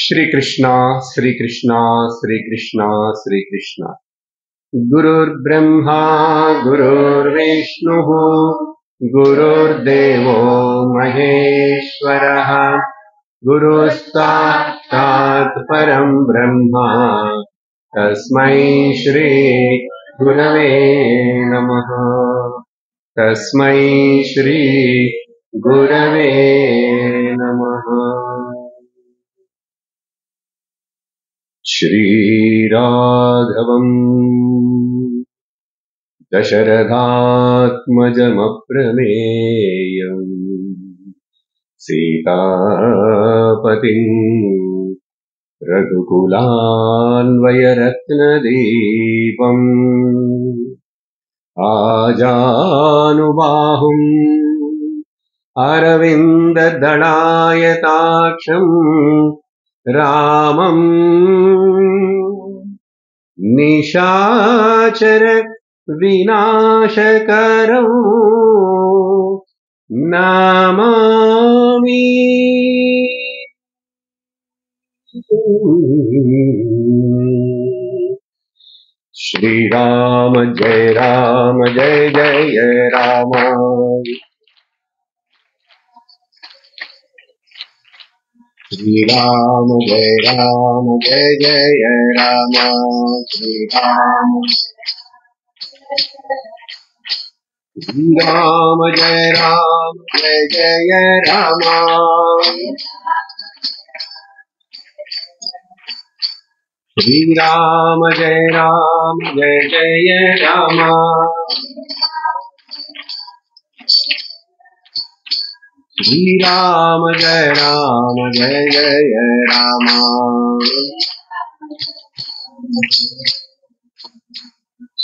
श्री कृष्णा श्री कृष्णा श्री कृष्णा श्री कृष्णा। गुरुर्ब्रह्मा गुरुर्विष्णुः गुरुर्देवो महेश्वरः गुरुस्साक्षात् परं ब्रह्म तस्मै श्री गुरवे नमः। तस्मै श्री गुरवे नमः। श्रीराघवम् दशरथात्मजमप्रमेयम् सीतापतिम् रघुकुलान्वयरत्नदीपम् आजानुबाहुम् अरविन्ददलायताक्षम् रामम् निशाचर विनाशकरम् नमामि। श्रीराम जय जय राम। श्रीराम जय राम श्रीराम श्रीराम जय राम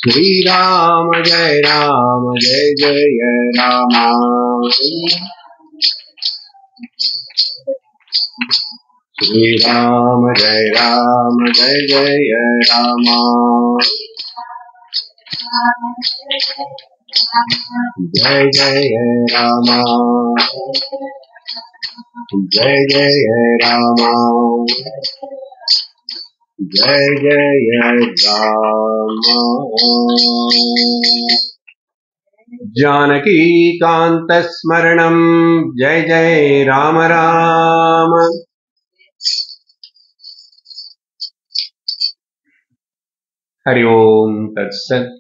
श्रीराम जय राम श्रीराम जय राम श्रीराम जय राम श्रीराम जय राम जय जय राम जय राम। जानकी कांत स्मरणं जय जय राम राम। हरि ओम तत्सत्।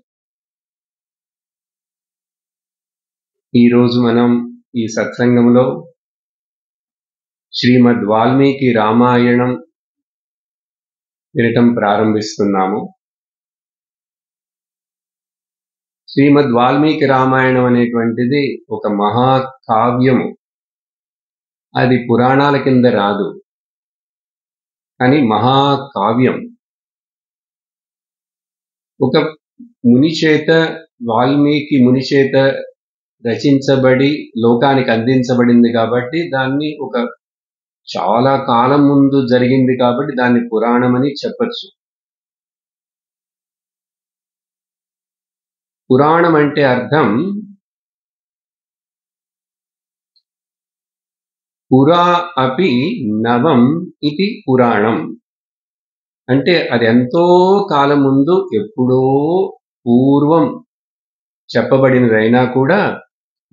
ఈ రోజు మనం ఈ సత్సంగంలో శ్రీమద్ వాల్మీకి రామాయణం వినటం ప్రారంభిస్తున్నాము. శ్రీమద్ వాల్మీకి రామాయణం అనేటువంటిది ఒక మహాకావ్యము. అది పురాణాల కింద రాదు, కానీ మహాకావ్యం. ఒక ముని చేత, వాల్మీకి ముని చేత రచించబడి లోకానికి అందించబడింది కాబట్టి దాన్ని ఒక చాలా కాలం ముందు జరిగింది కాబట్టి దాన్ని పురాణం అని చెప్పచ్చు. పురాణం అంటే అర్థం పురా అపి నవం ఇది పురాణం. అంటే అది ఎంతో కాలం ముందు, ఎప్పుడో పూర్వం చెప్పబడినదైనా కూడా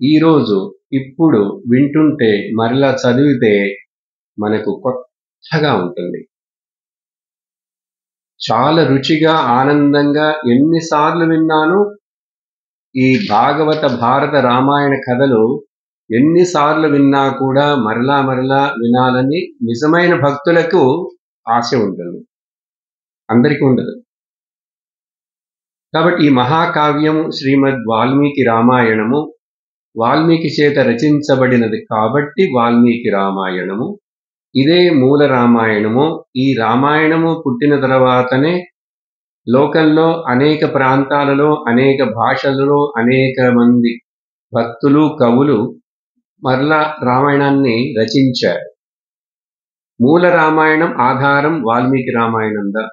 ఈరోజు ఇప్పుడు వింటుంటే, మరలా చదివితే మనకు కొత్తగా ఉంటుంది. చాలా రుచిగా, ఆనందంగా ఎన్నిసార్లు విన్నాను ఈ భాగవత భారత రామాయణ కథలు. ఎన్నిసార్లు విన్నా కూడా మరలా మరలా వినాలని నిజమైన భక్తులకు ఆశ ఉంటుంది, అందరికీ ఉండదు. కాబట్టి ఈ మహాకావ్యము శ్రీమద్ వాల్మీకి రామాయణము వాల్మీకి చేత రచించబడినది కాబట్టి వాల్మీకి రామాయణము. ఇదే మూల రామాయణము. ఈ రామాయణము పుట్టిన తర్వాతనే లోకంలో అనేక ప్రాంతాలలో, అనేక భాషలలో అనేక మంది భక్తులు, కవులు మరలా రామాయణాన్ని రచించారు. మూల రామాయణం ఆధారం వాల్మీకి రామాయణందా.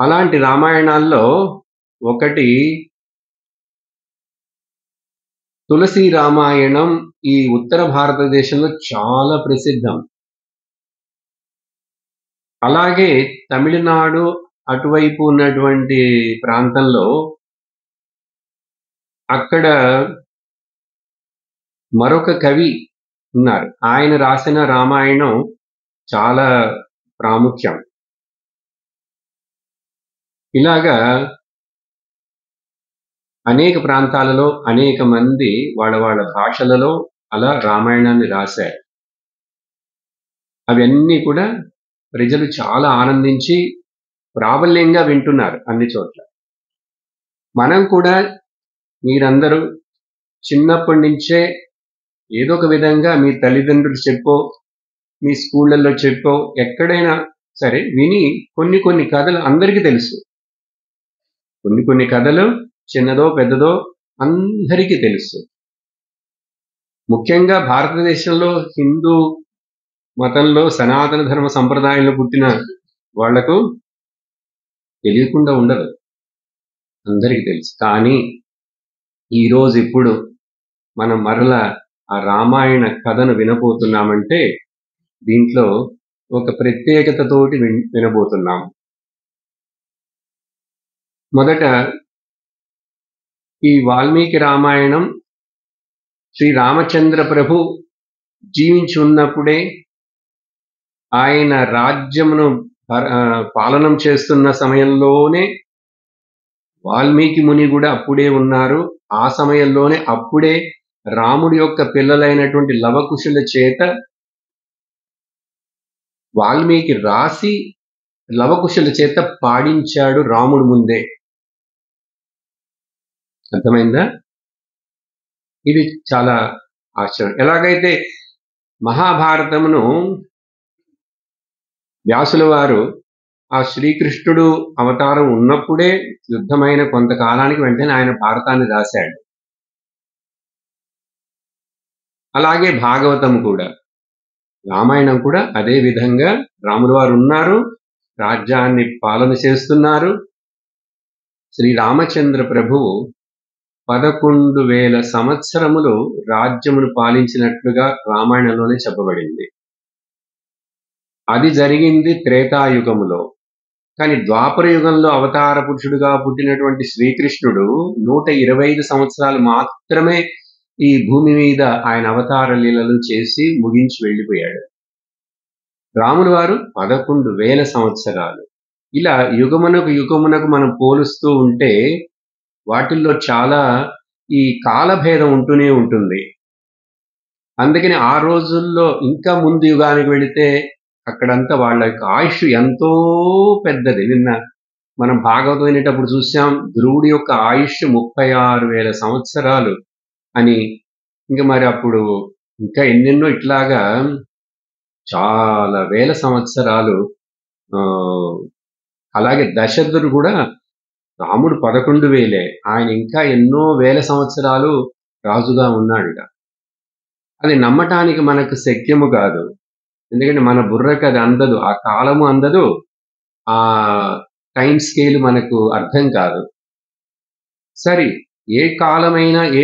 అలాంటి రామాయణాల్లో ఒకటి తులసి రామాయణం. ఈ ఉత్తర భారతదేశంలో చాలా ప్రసిద్ధం. అలాగే తమిళనాడు అటువైపు ఉన్నటువంటి ప్రాంతంలో అక్కడ మరొక కవి ఉన్నారు. ఆయన రాసిన రామాయణం చాలా ప్రాముఖ్యం. ఇలాగా అనేక ప్రాంతాలలో అనేక మంది వాళ్ళ వాళ్ళ భాషలలో అలా రామాయణాన్ని రాశారు. అవన్నీ కూడా ప్రజలు చాలా ఆనందించి ప్రాబల్యంగా వింటున్నారు అన్ని చోట్ల. మనం కూడా మీరందరూ చిన్నప్పటి నుంచే ఏదో ఒక విధంగా మీ తల్లిదండ్రులు చెప్పో, మీ స్కూళ్ళల్లో చెప్పో, ఎక్కడైనా సరే విని కొన్ని కొన్ని కథలు అందరికీ తెలుసు. కొన్ని కొన్ని కథలు చిన్నదో పెద్దదో అందరికీ తెలుసు. ముఖ్యంగా భారతదేశంలో హిందూ మతంలో సనాతన ధర్మ సంప్రదాయంలో పుట్టిన వాళ్లకు తెలియకుండా ఉండదు, అందరికీ తెలుసు. కానీ ఈరోజు ఇప్పుడు మనం మరలా ఆ రామాయణ కథను వినబోతున్నామంటే దీంట్లో ఒక ప్రత్యేకతతోటి వినబోతున్నాం. మొదట ఈ వాల్మీకి రామాయణం శ్రీ రామచంద్ర ప్రభు జీవించి ఉన్నప్పుడే, ఆయన రాజ్యమును పాలనం చేస్తున్న సమయంలోనే వాల్మీకి ముని కూడా అప్పుడే ఉన్నారు. ఆ సమయంలోనే అప్పుడే రాముడి యొక్క పిల్లలైనటువంటి లవకుశుల చేత వాల్మీకి రాసి లవకుశుల చేత పాడించాడు రాముడు ముందే. అర్థమైందా? ఇది చాలా ఆశ్చర్యం. ఎలాగైతే మహాభారతమును వ్యాసుల వారు ఆ శ్రీకృష్ణుడు అవతారం ఉన్నప్పుడే యుద్ధమైన కొంతకాలానికి వెంటనే ఆయన భారతాన్ని రాశాడు. అలాగే భాగవతం కూడా, రామాయణం కూడా అదే విధంగా రాముల వారు ఉన్నారు, రాజ్యాన్ని పాలన చేస్తున్నారు. శ్రీ రామచంద్ర ప్రభువు 11,000 సంవత్సరములు రాజ్యమును పాలించినట్లుగా రామాయణంలోనే చెప్పబడింది. అది జరిగింది త్రేతాయుగములో. కానీ ద్వాపర యుగంలో అవతార పురుషుడుగా పుట్టినటువంటి శ్రీకృష్ణుడు 125 సంవత్సరాలు మాత్రమే ఈ భూమి మీద ఆయన అవతార లీలలు చేసి ముగించి వెళ్ళిపోయాడు. రాముల వారు 11,000 సంవత్సరాలు. ఇలా యుగమునకు మనం పోలుస్తూ ఉంటే వాటిల్లో చాలా ఈ కాలభేదం ఉంటూనే ఉంటుంది. అందుకని ఆ రోజుల్లో ఇంకా ముందు యుగానికి వెళితే అక్కడంతా వాళ్ళ యొక్క ఆయుష్ ఎంతో పెద్దది. నిన్న మనం భాగవతం వినేటప్పుడు చూసాం, ధ్రువుడి యొక్క ఆయుష్ 36,000 సంవత్సరాలు అని. ఇంకా మరి అప్పుడు ఇంకా ఎన్నెన్నో ఇట్లాగా చాలా వేల సంవత్సరాలు. అలాగే దశరథుడు కూడా, రాముడు 11,000, ఆయన ఇంకా ఎన్నో వేల సంవత్సరాలు రాజుగా ఉన్నాడుట. అది నమ్మటానికి మనకు శక్యము కాదు. ఎందుకంటే మన బుర్రకు అది అందదు, ఆ కాలము అందదు, ఆ టైం స్కేల్ మనకు అర్థం కాదు. సరే, ఏ కాలమైనా ఏ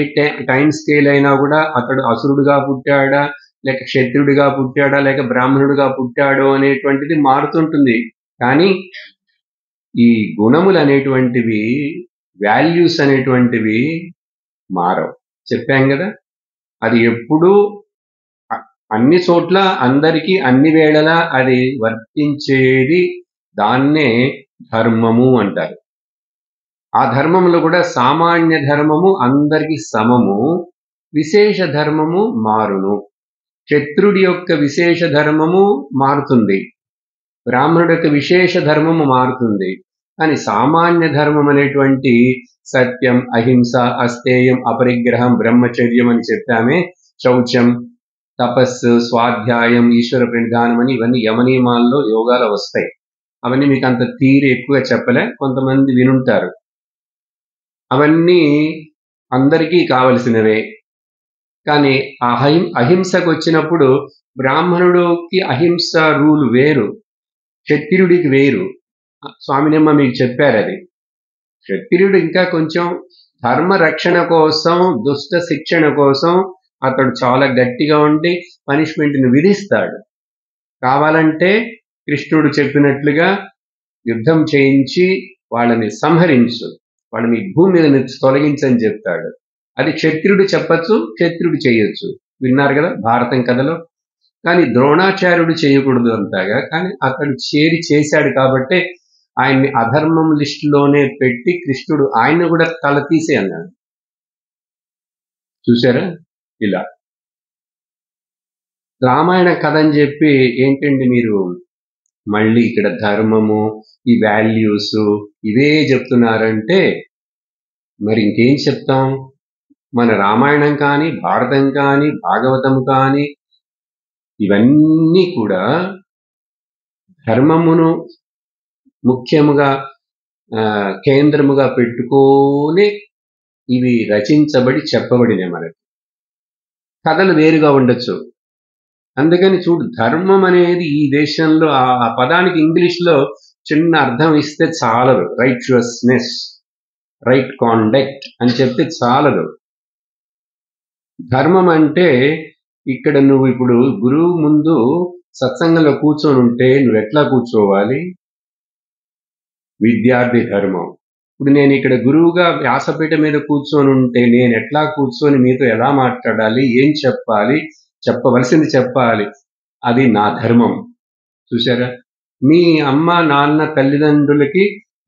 టైం స్కేల్ అయినా కూడా అతడు అసురుడుగా పుట్టాడా, లేక క్షత్రుడిగా పుట్టాడా, లేక బ్రాహ్మణుడిగా పుట్టాడో అనేటువంటిది మారుతుంటుంది. కానీ ఈ గుణములు అనేటువంటివి, వాల్యూస్ అనేటువంటివి మారవు. చెప్పాం కదా, అది ఎప్పుడూ అన్ని చోట్ల అందరికీ అన్ని వేళలా అది వర్తించేది. దాన్నే ధర్మము అంటారు. ఆ ధర్మంలో కూడా సామాన్య ధర్మము అందరికీ సమము, విశేష ధర్మము మారును. క్షత్రుడి యొక్క విశేష ధర్మము మారుతుంది, బ్రాహ్మణుడి యొక్క విశేష ధర్మము మారుతుంది. కానీ సామాన్య ధర్మం అనేటువంటి సత్యం, అహింస, అస్తేయం, అపరిగ్రహం, బ్రహ్మచర్యం అని చెప్పామే, శౌచం, తపస్సు, స్వాధ్యాయం, ఈశ్వర ప్రణిధానం అని ఇవన్నీ యమనియమాల్లో యోగాలు వస్తాయి. అవన్నీ మీకు అంత థియరీ ఎక్కువగా చెప్పలే, కొంతమంది వినుంటారు. అవన్నీ అందరికీ కావలసినవే. కానీ అహింసకు వచ్చినప్పుడు బ్రాహ్మణుడికి అహింస రూల్ వేరు, క్షత్రియుడికి వేరు. స్వామినిమ్మ మీకు చెప్పారు అది. క్షత్రియుడు ఇంకా కొంచెం ధర్మ రక్షణ కోసం, దుష్ట శిక్షణ కోసం అతడు చాలా గట్టిగా ఉండి పనిష్మెంట్ని విధిస్తాడు. కావాలంటే కృష్ణుడు చెప్పినట్లుగా యుద్ధం చేయించి వాళ్ళని సంహరించు, వాళ్ళని భూమి మీద నుంచి తొలగించని చెప్తాడు. అది క్షత్రియుడు చెప్పచ్చు, క్షత్రియుడు చేయొచ్చు. విన్నారు కదా భారతం కథలో. కానీ ద్రోణాచార్యుడు చేయకూడదు అంతగా. కానీ అతడు చేశాడు కాబట్టి ఆయన్ని అధర్మం లిస్టులోనే పెట్టి కృష్ణుడు ఆయన కూడా తల తీసే అన్నాడు. చూసారా? ఇలా రామాయణ కథ అని చెప్పి ఏంటండి మీరు మళ్ళీ ఇక్కడ ధర్మము, ఈ వాల్యూస్ ఇవే చెప్తున్నారంటే మరి ఇంకేం చెప్తాం? మన రామాయణం కానీ, భారతం కానీ, భాగవతం కానీ ఇవన్నీ కూడా ధర్మమును ముఖ్యముగా కేంద్రముగా పెట్టుకొని ఇవి రచించబడి చెప్పబడినాయి. మనకి కథలు వేరుగా ఉండొచ్చు. అందుకని చూడు, ధర్మం అనేది ఈ దేశంలో ఆ పదానికి ఇంగ్లీష్లో చిన్న అర్థం ఇస్తే చాలదు. రైచువస్నెస్, రైట్ కాండక్ట్ అని చెప్తే చాలదు. ధర్మం అంటే ఇక్కడ నువ్వు ఇప్పుడు గురువు ముందు సత్సంగంలో కూర్చొని ఉంటే నువ్వు ఎట్లా కూర్చోవాలి? విద్యార్థి ధర్మం. ఇప్పుడు నేను ఇక్కడ గురువుగా వ్యాసపీఠ మీద కూర్చొని ఉంటే నేను ఎట్లా కూర్చొని మీతో ఎలా మాట్లాడాలి, ఏం చెప్పాలి, చెప్పవలసింది చెప్పాలి, అది నా ధర్మం. చూసారా? మీ అమ్మ నాన్న తల్లిదండ్రులకి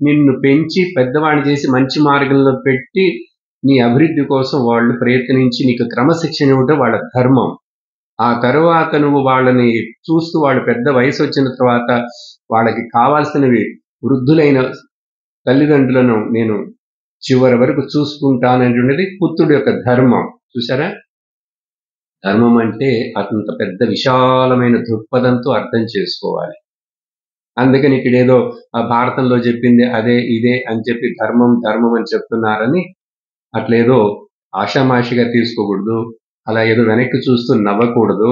నిన్ను పెంచి పెద్దవాడిని చేసి మంచి మార్గంలో పెట్టి నీ అభివృద్ధి కోసం వాళ్ళు ప్రయత్నించి నీకు క్రమశిక్షణ ఇవ్వడం వాళ్ళ ధర్మం. ఆ తర్వాత నువ్వు వాళ్ళని చూస్తూ వాళ్ళు పెద్ద వయసు వచ్చిన తర్వాత వాళ్ళకి కావాల్సినవి వృద్ధులైన తల్లిదండ్రులను నేను చివరి వరకు చూసుకుంటాననేది పుత్రుడి యొక్క ధర్మం. చూసారా? ధర్మం అంటే అంత పెద్ద విశాలమైన దృక్పథంతో అర్థం చేసుకోవాలి. అందుకని ఇక్కడ ఏదో ఆ భారతంలో చెప్పింది అదే ఇదే అని చెప్పి ధర్మం ధర్మం అని చెప్తున్నారని అట్లేదో ఆషామాషిగా తీసుకోకూడదు. అలా ఏదో వెనక్కి చూస్తూ నవ్వకూడదు.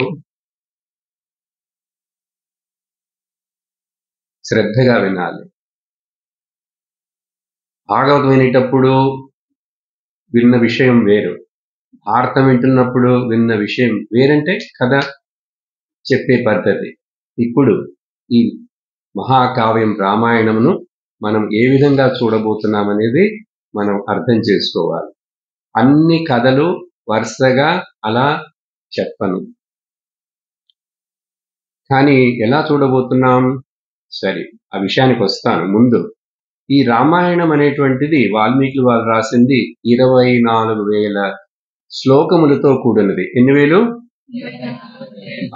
శ్రద్ధగా వినాలి. భాగవతం వినేటప్పుడు విన్న విషయం వేరు, భారతం వింటున్నప్పుడు విన్న విషయం వేరంటే కథ చెప్పే పద్ధతి. ఇప్పుడు ఈ మహాకావ్యం రామాయణమును మనం ఏ విధంగా చూడబోతున్నామనేది మనం అర్థం చేసుకోవాలి. అన్ని కథలు వరుసగా అలా చెప్పను, కానీ ఎలా చూడబోతున్నాం? సరే, ఆ విషయానికి వస్తాను. ముందు ఈ రామాయణం అనేటువంటిది వాల్మీకి వారు రాసింది 24,000 శ్లోకములతో కూడినది. ఎన్ని వేలు?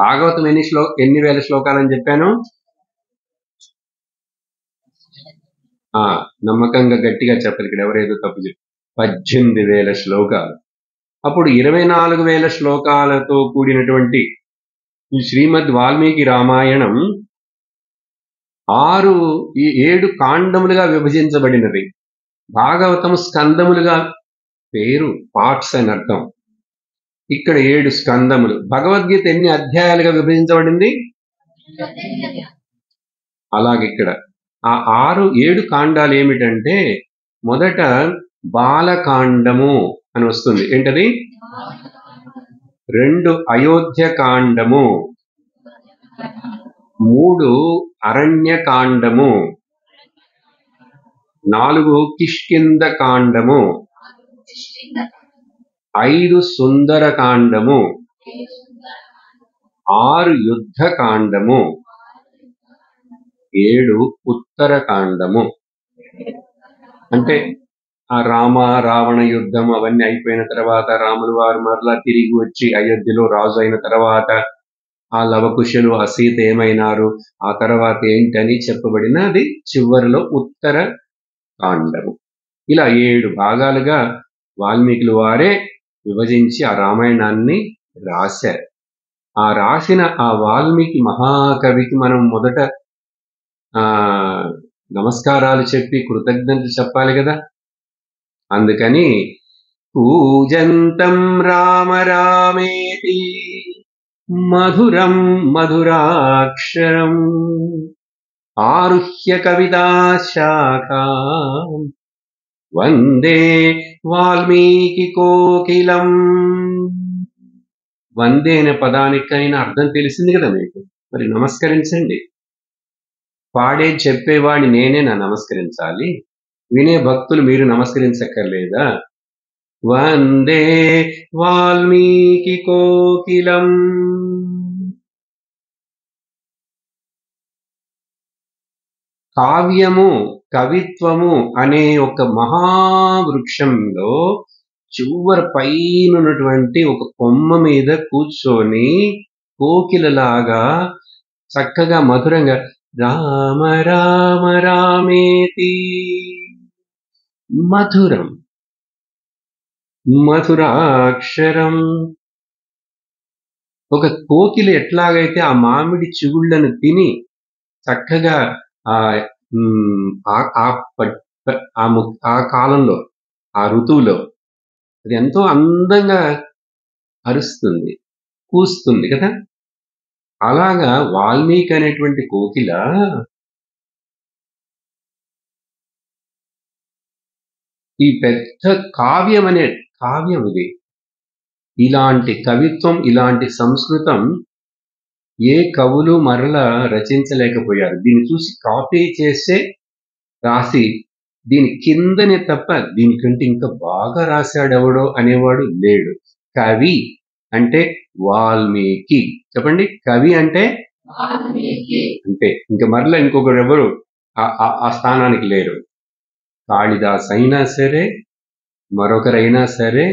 భాగవతం ఎన్ని వేల శ్లోకాలని చెప్పాను? నమ్మకంగా గట్టిగా చెప్పాలి, ఇక్కడ ఎవరేదో తప్పు చెప్పి 18,000 శ్లోకాలు. అప్పుడు 24,000 శ్లోకాలతో కూడినటువంటి ఈ శ్రీమద్ వాల్మీకి రామాయణం 7 కాండములుగా విభజించబడినది. భాగవతం స్కందములుగా, పేరు పార్ట్స్ అని అర్థం. ఇక్కడ 7 స్కందములు. భగవద్గీత ఎన్ని అధ్యాయాలుగా విభజించబడింది? అలాగే ఇక్కడ ఆ 7 కాండాలు ఏమిటంటే, మొదట బాలకాండము అని వస్తుంది. ఏంటది? 2 అయోధ్య కాండము, 3 అరణ్యకాండము, 4 కిష్కింద కాండము, 5 సుందరకాండము, 6 యుద్ధ కాండము, 7 ఉత్తరకాండము. అంటే ఆ రామ రావణ యుద్ధం అవన్నీ అయిపోయిన తర్వాత రాములు వారు మరలా తిరిగి వచ్చి అయోధ్యలో రాజు అయిన తర్వాత ఆ లవకుశులు ఆ సీత ఏమైనారు, ఆ తర్వాత ఏంటని చెప్పబడినది చివరిలో ఉత్తర కాండము. ఇలా 7 భాగాలుగా వాల్మీకులు వారే విభజించి ఆ రామాయణాన్ని రాశారు. ఆ రాసిన ఆ వాల్మీకి మహాకవికి మనం మొదట నమస్కారాలు చెప్పి కృతజ్ఞతలు చెప్పాలి కదా. అందుకని పూజంతం రామ రామేతి మధురం మధురాక్షరం ఆరుహ్య కవితా శాఖాం వందే వాల్మీకి కోకిలం. వందే అనే పదానికైనా అర్థం తెలిసింది కదా మీకు. మరి నమస్కరించండి. పాడేది చెప్పేవాడిని నేనే నమస్కరించాలి, వినే భక్తులు మీరు నమస్కరించక్కర్లేదా? వందే వాల్మీకి కోకిలం. కావ్యము, కవిత్వము అనే ఒక మహావృక్షంలో చివరి పైనున్నటువంటి ఒక కొమ్మ మీద కూర్చొని కోకిలలాగా చక్కగా మధురంగా రామ రామ రామేతి, మధురం మధురాక్షరం. ఒక కోకిల ఎట్లాగైతే ఆ మామిడి చిగుళ్లను తిని చక్కగా ఆ కాలంలో, ఆ ఋతువులో అది ఎంతో అందంగా అరుస్తుంది, కూస్తుంది కదా. అలాగా వాల్మీకి అనేటువంటి కోకిల ఈ పెద్ద కావ్యం ఇది. ఇలాంటి కవిత్వం, ఇలాంటి సంస్కృతం ఏ కవులు మరలా రచించలేకపోయారు. దీన్ని చూసి కాపీ చేసే రాసి దీని కిందనే తప్ప దీనికంటే ఇంకా బాగా రాశాడెవడో అనేవాడు లేడు. కవి అంటే వాల్మీకి. చెప్పండి, కవి అంటే అంటే ఇంకా మరలా ఇంకొకరు ఎవరు ఆ స్థానానికి లేరు. కాళిదాస్ అయినా సరే, మరొకరైనా సరే,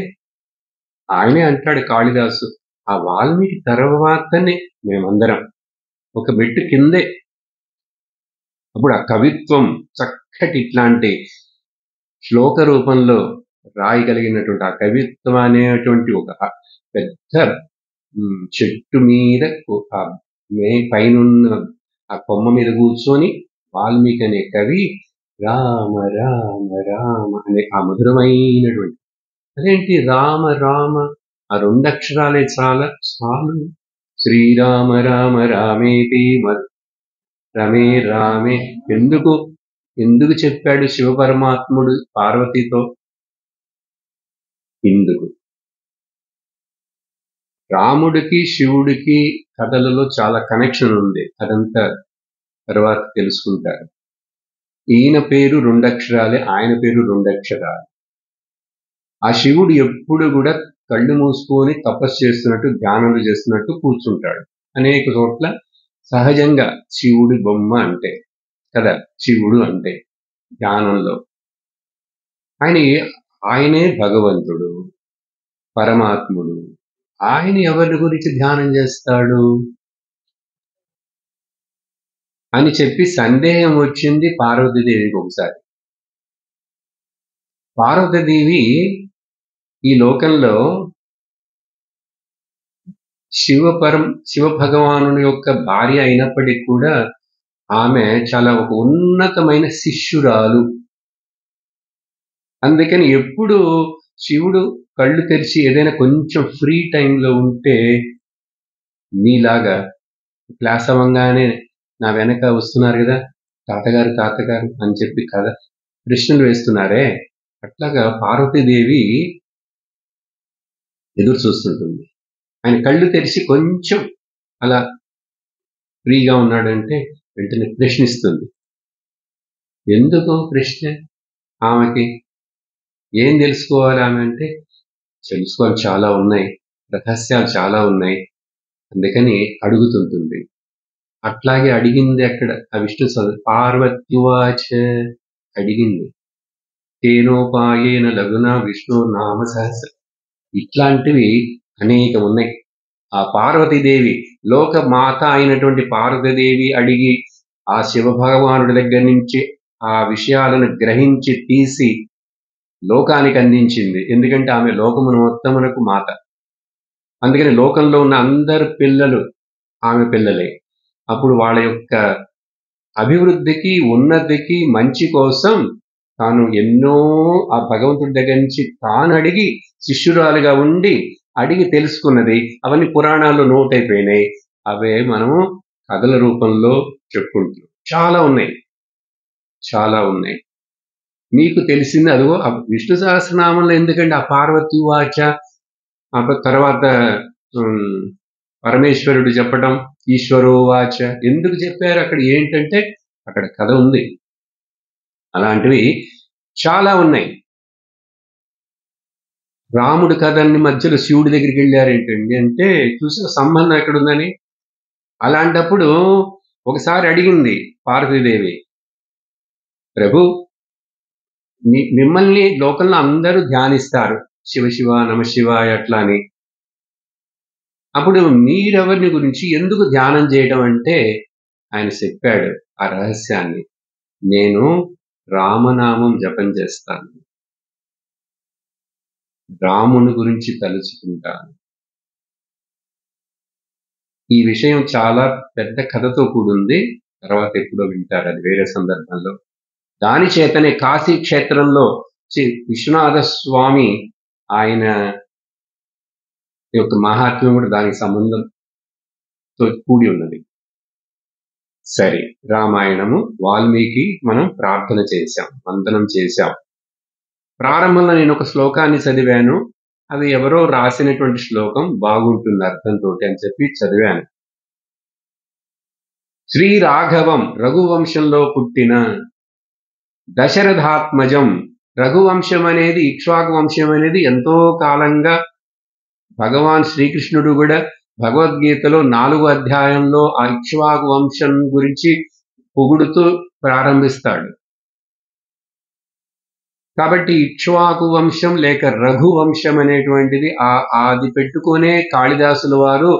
ఆయనే అంటాడు కాళిదాసు, ఆ వాల్మీకి తర్వాతనే మేమందరం, ఒక మెట్టు కిందే. అప్పుడు ఆ కవిత్వం చక్కటి ఇట్లాంటి శ్లోక రూపంలో రాయగలిగినటువంటి ఆ కవిత్వం అనేటువంటి ఒక పెద్ద చెట్టు మీద పైనున్న ఆ కొమ్మ మీద కూర్చొని వాల్మీకి అనే కవి రామ రామ రామ అనే ఆ మధురమైనటువంటి, అదేంటి రామ రామ, ఆ 2 అక్షరాలే చాలు. శ్రీరామ రామ రామేతి రమే రామే. ఎందుకు చెప్పాడు శివపరమాత్ముడు పార్వతితో? ఇందుకు రాముడికి శివుడికి కథలలో చాలా కనెక్షన్ ఉంది. అదంతా తర్వాత తెలుసుకుంటారు. ఈయన పేరు 2 అక్షరాలే, ఆయన పేరు 2 అక్షరాలు. ఆ శివుడు ఎప్పుడు కూడా కళ్ళు మూసుకొని తపస్సు చేస్తున్నట్టు, ధ్యానాలు చేస్తున్నట్టు కూర్చుంటాడు. అనేక చోట్ల సహజంగా శివుడి బొమ్మ అంటే కదా, శివుడు అంటే ధ్యానంలో ఆయనే భగవంతుడు, పరమాత్ముడు. ఆయన ఎవరి గురించి ధ్యానం చేస్తాడు అని చెప్పి సందేహం వచ్చింది పార్వతీదేవికి ఒకసారి. పార్వతీదేవి ఈ లోకంలో శివ భగవానుని యొక్క భార్య అయినప్పటికీ కూడా ఆమె చాలా ఒక ఉన్నతమైన శిష్యురాలు. అందుకని ఎప్పుడు శివుడు కళ్ళు తెరిచి ఏదైనా కొంచెం ఫ్రీ టైంలో ఉంటే, నీలాగా క్లాస్ అవ్వగానే నా వెనక వస్తున్నారు కదా తాతగారు అని చెప్పి కదా ప్రశ్నలు వేస్తున్నారే, అట్లాగా పార్వతీదేవి ఎదురు చూస్తుంటుంది. ఆయన కళ్ళు తెరిచి కొంచెం అలా ఫ్రీగా ఉన్నాడంటే వెంటనే ప్రశ్నిస్తుంది. ఎందుకు ప్రశ్న? ఆమెకి ఏం తెలుసుకోవాలి ఆమె అంటే? తెలుసుకోవాలి, చాలా ఉన్నాయి, రహస్యాలు చాలా ఉన్నాయి, అందుకని అడుగుతుంటుంది. అట్లాగే అడిగింది అక్కడ ఆ విష్ణు పార్వత్యువాచ, అడిగింది. తేనోపాయేన లఘునా విష్ణు నామ సహస్ర. ఇట్లాంటివి అనేకం ఉన్నాయి. ఆ పార్వతీదేవి, లోక మాత అయినటువంటి పార్వతీదేవి అడిగి ఆ శివ భగవానుడి దగ్గర నుంచి ఆ విషయాలను గ్రహించి తీసి లోకానికి అందించింది. ఎందుకంటే ఆమె లోకమును మొత్తమునకు మాత. అందుకని లోకంలో ఉన్న అందరు పిల్లలు ఆమె పిల్లలే. అప్పుడు వాళ్ళ యొక్క అభివృద్ధికి, ఉన్నతికి, మంచి కోసం తాను ఎన్నో ఆ భగవంతుడి దగ్గర నుంచి తాను అడిగి శిష్యురాలుగా ఉండి అడిగి తెలుసుకున్నది. అవన్నీ పురాణాల్లో నోట్ అయిపోయినాయి. అవే మనము కథల రూపంలో చెప్పుకుంటున్నాం. చాలా ఉన్నాయి. మీకు తెలిసింది అదిగో విష్ణు సహస్రనామంలో ఎందుకంటే ఆ పార్వతి వాచ, తర్వాత పరమేశ్వరుడు చెప్పటం ఈశ్వరో వాచ ఎందుకు చెప్పారు అక్కడ? ఏంటంటే అక్కడ కథ ఉంది. అలాంటివి చాలా ఉన్నాయి. రాముడు కథని మధ్యలో శివుడి దగ్గరికి వెళ్ళారేంటండి అంటే, చూసిన సంబంధం ఎక్కడుందని. అలాంటప్పుడు ఒకసారి అడిగింది పార్వతీదేవి, ప్రభు మిమ్మల్ని లోకంలో అందరూ ధ్యానిస్తారు, శివ శివ నమ శివాయ అట్లా అని. అప్పుడు మీరెవరిని గురించి ఎందుకు ధ్యానం చేయడం అంటే, ఆయన చెప్పాడు ఆ రహస్యాన్ని. నేను రామనామం జపం చేస్తాను, రాముని గురించి తలుచుకుంటాను. ఈ విషయం చాలా పెద్ద కథతో కూడింది. తర్వాత ఎప్పుడో వింటారు, అది వేరే సందర్భంలో. దాని చేతనే కాశీ క్షేత్రంలో శ్రీ విశ్వనాథ స్వామి ఆయన యొక్క మహాత్మ్యం కూడా దానికి సంబంధంతో కూడి ఉన్నది. సరే, రామాయణము వాల్మీకి మనం ప్రార్థన చేశాం, వందనం చేశాం. ప్రారంభంలో నేను ఒక శ్లోకాన్ని చదివాను, అది ఎవరో రాసినటువంటి శ్లోకం, బాగుంటుంది అర్థంతో అని చెప్పి చదివాను. శ్రీ రాఘవం, రఘువంశంలో పుట్టిన దశరథాత్మజం. రఘువంశం అనేది, ఇక్ష్వాకు వంశం అనేది ఎంతో కాలంగా భగవాన్ శ్రీకృష్ణుడు కూడా భగవద్గీతలో 4వ అధ్యాయంలో ఆ ఇక్ష్వాకు వంశం గురించి పొగుడుతూ ప్రారంభిస్తాడు. కాబట్టి ఇక్ష్వాకు వంశం లేక రఘువంశం అనేటువంటిది అది పెట్టుకునే కాళిదాసుల వారు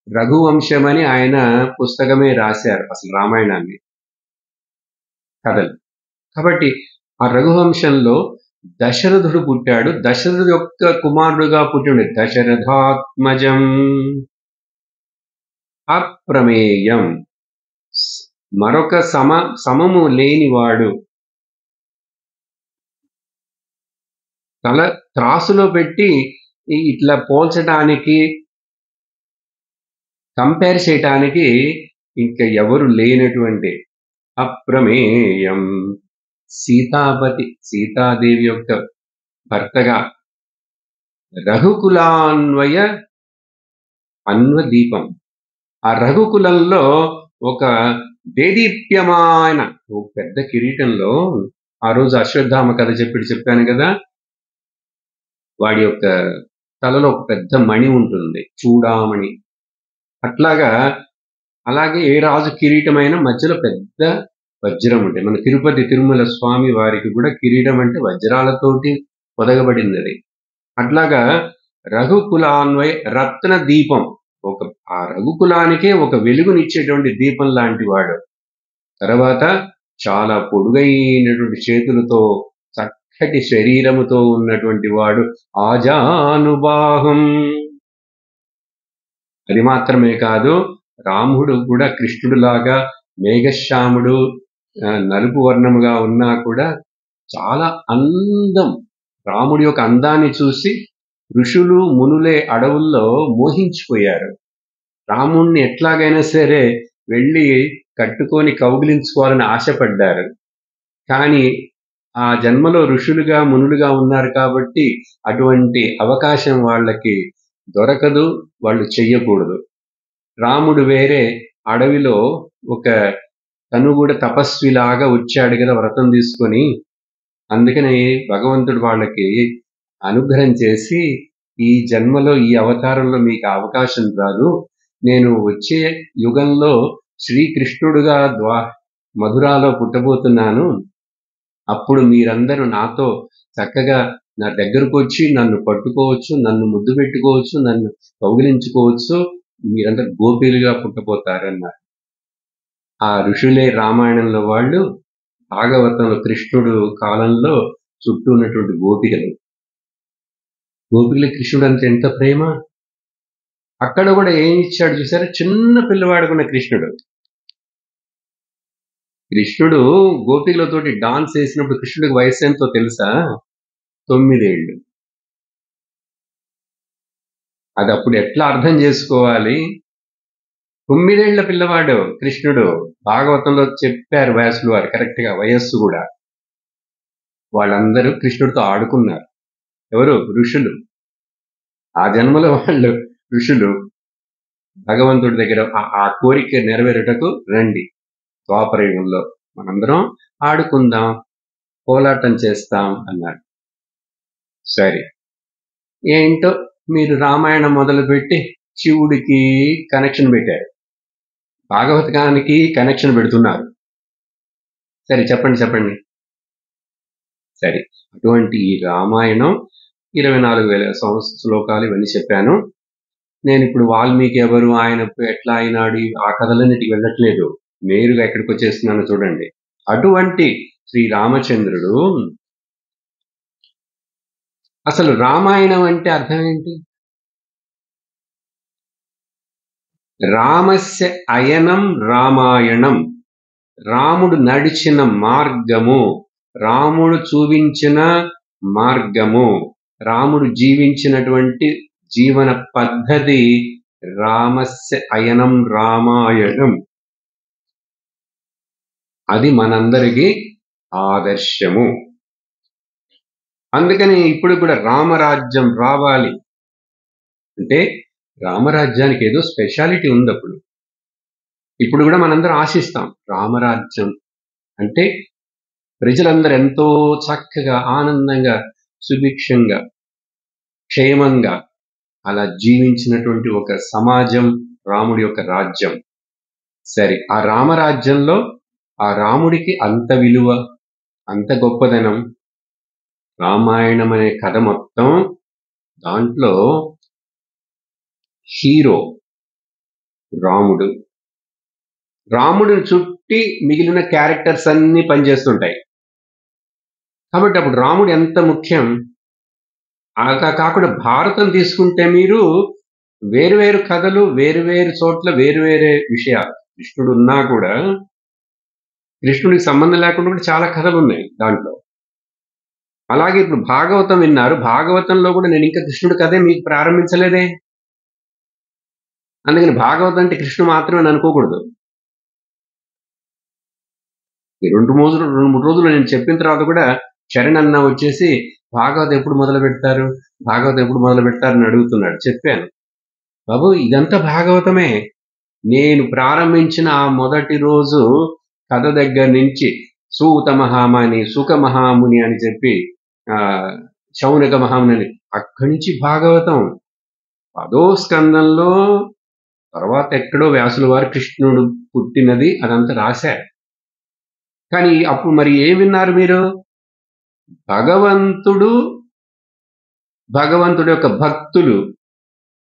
రఘువంశం అని ఆయన పుస్తకమే రాశారు, అసలు రామాయణాన్ని, కథలు. కాబట్టి ఆ రఘువంశంలో దశరథుడు పుట్టాడు. దశరథుడు యొక్క కుమారుడుగా పుట్టిండు దశరథాత్మజం. అప్రమేయం, మరొక సమము లేనివాడు. తల త్రాసులో పెట్టి ఇట్లా పోల్చడానికి, కంపేర్ చేయటానికి ఇంకా ఎవరు లేనటువంటి అప్రమేయం. సీతాపతి, సీతాదేవి యొక్క భర్తగా రఘుకులాన్వయ అన్వదీపం. ఆ రఘుకులంలో ఒక దేదీప్యమైన ఒక పెద్ద కిరీటంలో, ఆ రోజు అశ్వత్థామ కథ చెప్పాను కదా, వాడి యొక్క తలలో ఒక పెద్ద మణి ఉంటుంది, చూడామణి. అలాగే ఏ రాజు కిరీటమైన మధ్యలో పెద్ద వజ్రం ఉంటుంది. మన తిరుపతి తిరుమల స్వామి వారికి కూడా కిరీటం అంటే వజ్రాలతోటి పొదగబడింది అది. అట్లాగా రఘుకులాన్వయ రత్న దీపం, ఆ రఘుకులానికే ఒక వెలుగునిచ్చేటువంటి దీపం లాంటి వాడు. తర్వాత చాలా పొడుగైనటువంటి చేతులతో, చక్కటి శరీరముతో ఉన్నటువంటి వాడు ఆజానుబాహం. అది మాత్రమే కాదు, రాముడు కూడా కృష్ణుడులాగా మేఘశ్యాముడు, నలుపు వర్ణముగా ఉన్నా కూడా చాలా అందం. రాముడి యొక్క అందాన్ని చూసి ఋషులు మునులే అడవుల్లో మోహించిపోయారు. రాముణ్ణి ఎట్లాగైనా సరే వెళ్ళి కట్టుకొని కౌగిలించుకోవాలని ఆశపడ్డారు. కానీ ఆ జన్మలో ఋషులుగా మునులుగా ఉన్నారు కాబట్టి అటువంటి అవకాశం వాళ్ళకి దొరకదు, వాళ్ళు చెయ్యకూడదు. రాముడు వేరే అడవిలో తను కూడా తపస్విలాగా వచ్చాడు కదా వ్రతం తీసుకొని. అందుకని భగవంతుడు వాళ్ళకి అనుగ్రహం చేసి, ఈ జన్మలో ఈ అవతారంలో మీకు అవకాశం రాదు, నేను వచ్చే యుగంలో శ్రీకృష్ణుడుగా మధురాలో పుట్టబోతున్నాను, అప్పుడు మీరందరూ నాతో చక్కగా నా దగ్గరకు వచ్చి నన్ను పట్టుకోవచ్చు, నన్ను ముద్దు పెట్టుకోవచ్చు, నన్ను కౌగిలించుకోవచ్చు, మీరందరూ గోపీలుగా పుట్టబోతారన్నారు. ఆ ఋషులే రామాయణంలో వాళ్ళు, భాగవతంలో కృష్ణుడు కాలంలో చుట్టూ ఉన్నటువంటి గోపికలు. కృష్ణుడు అంటే ఎంత ప్రేమ. అక్కడ కూడా ఏం ఇచ్చాడు చూసారా, చిన్న పిల్లవాడుకున్న కృష్ణుడు గోపికలతోటి డాన్స్ వేసినప్పుడు కృష్ణుడికి వయసు ఎంతో తెలుసా? 9 ఏళ్ళు. అది అప్పుడు ఎట్లా అర్థం చేసుకోవాలి? 9 ఏళ్ల పిల్లవాడు కృష్ణుడు. భాగవతంలో చెప్పారు వ్యాసులు వారు కరెక్ట్ గా వయస్సు కూడా. వాళ్ళందరూ కృష్ణుడితో ఆడుకున్నారు. ఎవరు? ఋషులు. ఆ జన్మలో వాళ్ళు ఋషులు. భగవంతుడి దగ్గర ఆ కోరిక నెరవేరుటకు రండి ద్వాపరయుగంలో మనందరం ఆడుకుందాం, కోలాటం చేస్తాం అన్నాడు. సరే, ఏంటో మీరు రామాయణం మొదలుపెట్టి శివుడికి కనెక్షన్ పెట్టారు, భాగవతానికి కనెక్షన్ పెడుతున్నారు. సరే, చెప్పండి. సరే, అటువంటి ఈ రామాయణం 24,000 శ్లోకాలు ఇవన్నీ చెప్పాను. నేను ఇప్పుడు వాల్మీకి ఎవరు, ఆయన ఎట్లా అయినాడు, ఆ కథలన్నిటికి వెళ్ళట్లేదు, నేరుగా ఎక్కడికి వచ్చేస్తున్నాను చూడండి. అటువంటి శ్రీరామచంద్రుడు, అసలు రామాయణం అంటే అర్థం ఏంటి? రామస్య అయనం రామాయణం, రాముడు నడిచిన మార్గము, రాముడు చూపించిన మార్గము, రాముడు జీవించినటువంటి జీవన పద్ధతి రామస్య అయనం రామాయణం. అది మనందరికీ ఆదర్శము. అందుకని ఇప్పుడు కూడా రామరాజ్యం రావాలి అంటే, రామరాజ్యానికి ఏదో స్పెషాలిటీ ఉంది. ఇప్పుడు కూడా మనందరం ఆశిస్తాం రామరాజ్యం అంటే ప్రజలందరూ ఎంతో చక్కగా, ఆనందంగా, సుభిక్షంగా, క్షేమంగా అలా జీవించినటువంటి ఒక సమాజం రాముడి యొక్క రాజ్యం. సరే, ఆ రామరాజ్యంలో ఆ రాముడికి అంత విలువ, అంత గొప్పదనం. రామాయణం అనే కథ మొత్తం, దాంట్లో హీరో రాముడు, రాముడిని చుట్టి మిగిలిన క్యారెక్టర్స్ అన్ని పనిచేస్తుంటాయి. కాబట్టి అప్పుడు రాముడు ఎంత ముఖ్యం. కాకుండా భారతం తీసుకుంటే మీరు వేరువేరు కథలు, వేరువేరు చోట్ల వేరువేరే విషయాలు. కృష్ణుడు ఉన్నా కూడా కృష్ణుడికి సంబంధం లేకుండా కూడా చాలా కథలు ఉన్నాయి దాంట్లో. అలాగే ఇప్పుడు భాగవతం విన్నారు, భాగవతంలో కూడా నేను ఇంకా కృష్ణుడి కథే మీకు ప్రారంభించలేదే. అందుకని భాగవతం అంటే కృష్ణుడు మాత్రమే అనుకోకూడదు. 2-3 రోజులు నేను చెప్పిన తర్వాత కూడా చరణ్ అన్న వచ్చేసి భాగవతం ఎప్పుడు మొదలు పెడతారని అడుగుతున్నాడు. చెప్పాను, బాబు ఇదంతా భాగవతమే. నేను ప్రారంభించిన ఆ మొదటి రోజు కథ దగ్గర నుంచి సూత మహాముని, సుఖ మహాముని అని చెప్పి శౌనక మహాముని అని, అక్కడి నుంచి భాగవతం 10వ స్కందంలో, తర్వాత ఎక్కడో వ్యాసుల వారు కృష్ణుడు పుట్టినది అదంతా రాశారు. కానీ అప్పుడు మరి ఏం విన్నారు మీరు? భగవంతుడు యొక్క భక్తులు,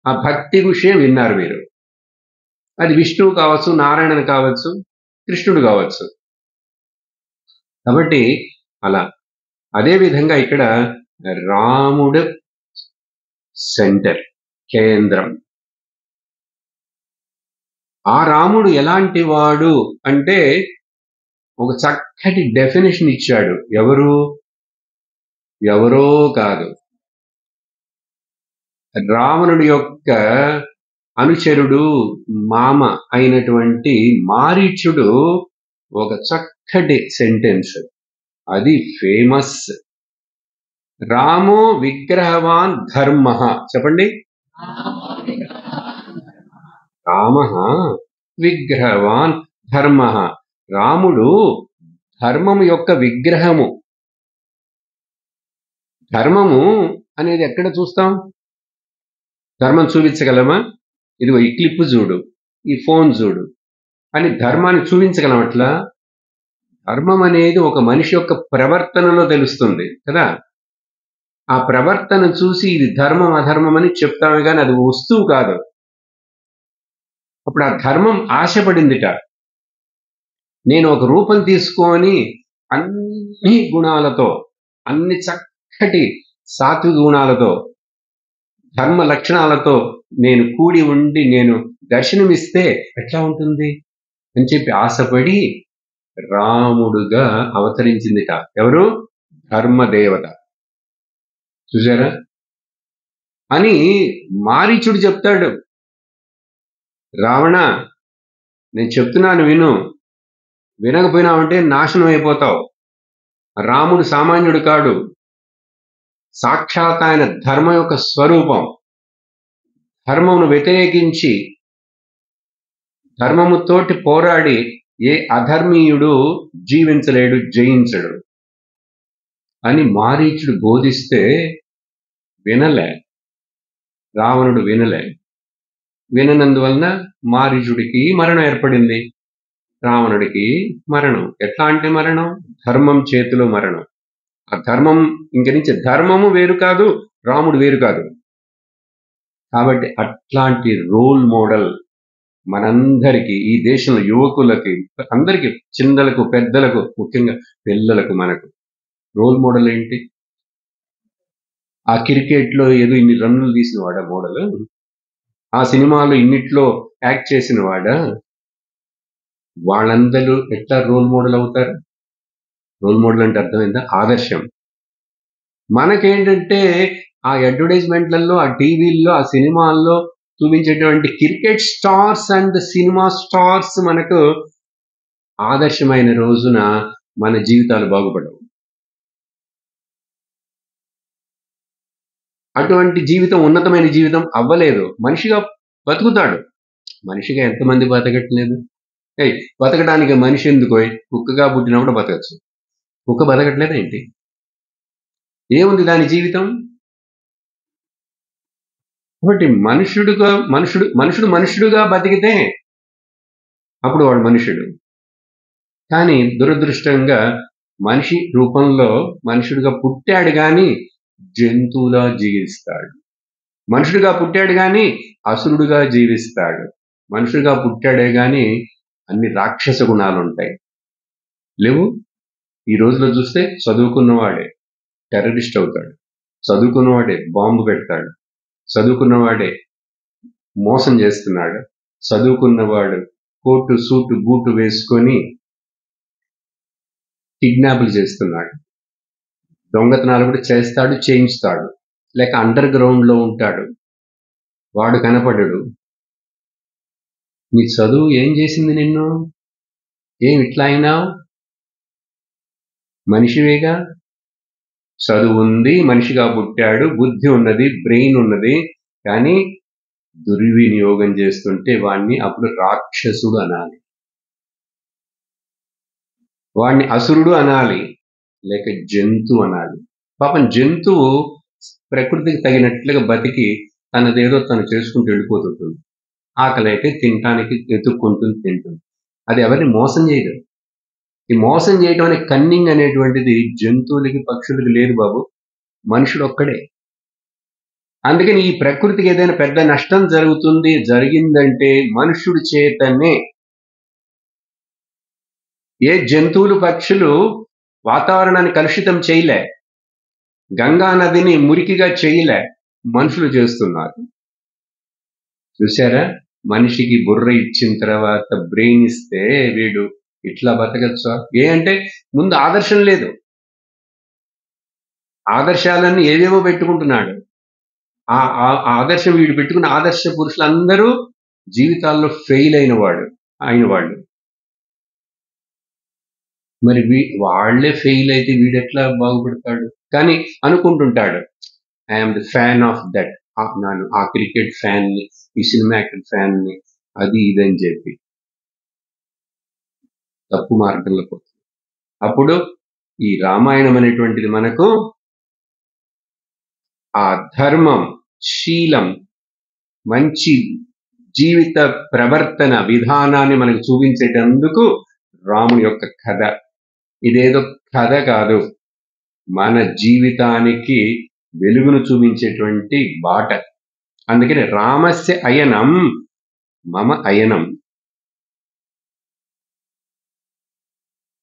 ఆ భక్తి విషయం విన్నారు మీరు. అది విష్ణువు కావచ్చు, నారాయణుడు కావచ్చు, కృష్ణుడు కావచ్చు. కాబట్టి అలా అదేవిధంగా ఇక్కడ రాముడు సెంటర్, కేంద్రం. ఆ రాముడు ఎలాంటి వాడు అంటే ఒక చక్కటి డెఫినేషన్ ఇచ్చాడు. ఎవరో కాదు, రావణుడి యొక్క అనుచరుడు, మామ అయినటువంటి మారీచుడు ఒక చక్కటి సెంటెన్స్, అది ఫేమస్. రామో విగ్రహవాన్ ధర్మ. చెప్పండి, రామ విగ్రహవాన్ ధర్మ. రాముడు ధర్మము యొక్క విగ్రహము. ధర్మము అనేది ఎక్కడ చూస్తాం? ధర్మం చూపించగలమా? ఇదిగో ఈ క్లిప్ చూడు, ఈ ఫోన్ చూడు అని ధర్మాన్ని చూపించగలం. అట్లా ధర్మం అనేది ఒక మనిషి యొక్క ప్రవర్తనలో తెలుస్తుంది కదా. ఆ ప్రవర్తన చూసి ఇది ధర్మం అధర్మం అని చెప్తామే కానీ అది వస్తువు కాదు. అప్పుడు ఆ ధర్మం ఆశపడిందిట, నేను ఒక రూపం తీసుకొని అన్ని గుణాలతో, అన్ని చక్కటి సాత్విక గుణాలతో, ధర్మ లక్షణాలతో నేను కూడి ఉండి నేను దర్శనమిస్తే ఎట్లా ఉంటుంది అని చెప్పి ఆశపడి రాముడుగా అవతరించిందిట. ఎవరు? ధర్మదేవత. చూసారా? అని మారీచుడు చెప్తాడు, రావణ నేను చెప్తున్నాను విను, వినకపోయినావంటే నాశనం అయిపోతావు. రాముడు సామాన్యుడు కాడు, సాక్షాత్ ఆయన ధర్మం యొక్క స్వరూపం. ధర్మమును వ్యతిరేకించి ధర్మముతోటి పోరాడి ఏ అధర్మీయుడు జీవించలేడు, జయించడు అని మారీచుడు బోధిస్తే వినలే, రావణుడు వినలే. విననందువలన మారీచుడికి మరణం ఏర్పడింది, రావణుడికి మరణం. ఎట్లాంటి మరణం? ధర్మం చేతిలో మరణం. ఆ ధర్మం ఇంక నుంచి ధర్మము వేరు కాదు, రాముడు వేరు కాదు. కాబట్టి అట్లాంటి రోల్ మోడల్ మనందరికీ, ఈ దేశంలో యువకులకి, అందరికీ, చిన్నలకు పెద్దలకు, ముఖ్యంగా పిల్లలకు, మనకు రోల్ మోడల్ ఏంటి? ఆ క్రికెట్లో ఏదో ఇన్ని రన్నులు తీసిన వాడా మోడల్? ఆ సినిమాలో ఇన్నిట్లో యాక్ట్ చేసిన వాడా? వాళ్ళందరూ ఎట్లా రోల్ మోడల్ అవుతారు? రోల్ మోడల్ అంటే అర్థమైందా? ఆదర్శం. మనకేంటంటే ఆ అడ్వర్టైజ్మెంట్లలో, ఆ టీవీల్లో, ఆ సినిమాల్లో చూపించేటువంటి cricket stars and cinema stars మనకు ఆదర్శమైన రోజున మన జీవితాలు బాగుపడవు. అటువంటి జీవితం ఉన్నతమైన జీవితం అవ్వలేదు. మనిషిగా బతుకుతాడు. మనిషిగా ఎంతమంది బతకట్లేదు? బతకడానికి మనిషి ఎందుకు? కుక్కగా పుట్టినప్పుడు బతకచ్చు. కుక్క బతకట్లేదా ఏంటి? ఏముంది దాని జీవితం? కాబట్టి మనుషుడుగా బతికితే అప్పుడు వాడు మనుషుడు. కానీ దురదృష్టంగా మనిషి రూపంలో మనుషుడిగా పుట్టాడు కానీ జంతువులా జీవిస్తాడు. మనుషుడిగా పుట్టాడు కానీ అసురుడుగా జీవిస్తాడు. మనుషుడిగా పుట్టాడే కానీ అన్ని రాక్షస గుణాలు ఉంటాయి. లేవు. ఈ రోజులో చూస్తే చదువుకున్నవాడే టెర్రరిస్ట్ అవుతాడు, చదువుకున్నవాడే బాంబు పెడతాడు, చదువుకున్నవాడే మోసం చేస్తున్నాడు, చదువుకున్నవాడు కోటు సూటు బూటు వేసుకొని కిడ్నాపులు చేస్తున్నాడు, దొంగతనాలు కూడా చేస్తాడు, చేయించుతాడు, లేక అండర్ గ్రౌండ్లో ఉంటాడు, వాడు కనపడడు. నీ చదువు ఏం చేసింది నిన్ను? ఏం ఇట్లా అయినావు? మనిషివేగా, చదువు ఉంది, మనిషిగా పుట్టాడు, బుద్ధి ఉన్నది, బ్రెయిన్ ఉన్నది, కానీ దుర్వినియోగం చేస్తుంటే వాణ్ణి అప్పుడు రాక్షసుడు అనాలి, వాణ్ణి అసురుడు అనాలి, లేక జంతు అనాలి. పాపం జంతువు ప్రకృతికి తగినట్లుగా బతికి తనదేదో తను చేసుకుంటూ వెళ్ళిపోతుంటుంది. ఆకలి అయితే తినటానికి ఎత్తుక్కుంటుంది, తింటుంది. అది ఎవరిని మోసం చేయదు. ఈ మోసం చేయటం అనే కన్నింగ్ అనేటువంటిది జంతువులకి, పక్షులకి లేదు బాబు, మనుషుడు ఒక్కడే. అందుకని ఈ ప్రకృతికి ఏదైనా పెద్ద నష్టం జరిగిందంటే మనుషుడి చేతనే. ఏ జంతువులు, పక్షులు వాతావరణాన్ని కలుషితం చేయలే, గంగా నదిని మురికిగా చేయలే, మనుషులు చేస్తున్నారు. చూసారా? మనిషికి బుర్ర ఇచ్చిన తర్వాత బ్రెయిన్ ఇస్తే వీడు ఇట్లా బతకచ్చా? అంటే ముందు ఆదర్శం లేదు, ఆదర్శాలన్నీ ఏవేవో పెట్టుకుంటున్నాడు. ఆ ఆదర్శం, వీడు పెట్టుకున్న ఆదర్శ పురుషులందరూ జీవితాల్లో ఫెయిల్ అయిన వాళ్ళు. మరి వాళ్లే ఫెయిల్ అయితే వీడెట్లా బాగుపడతాడు? కానీ అనుకుంటుంటాడు, I'm the fan of that, నేను ఆ క్రికెట్ ఫ్యాన్ని, ఈ సినిమా యాక్టర్ ఫ్యాన్ని, అది ఇదని చెప్పి తప్పు మార్గంలో పోతుంది. అప్పుడు ఈ రామాయణం అనేటువంటిది మనకు ఆ ధర్మం, శీలం, మంచి జీవిత ప్రవర్తన విధానాన్ని మనకు చూపించేటందుకు రాముని యొక్క కథ. ఇదేదో కథ కాదు, మన జీవితానికి వెలుగును చూపించేటువంటి బాట. అందుకని రామస్య అయనం మమ అయనం.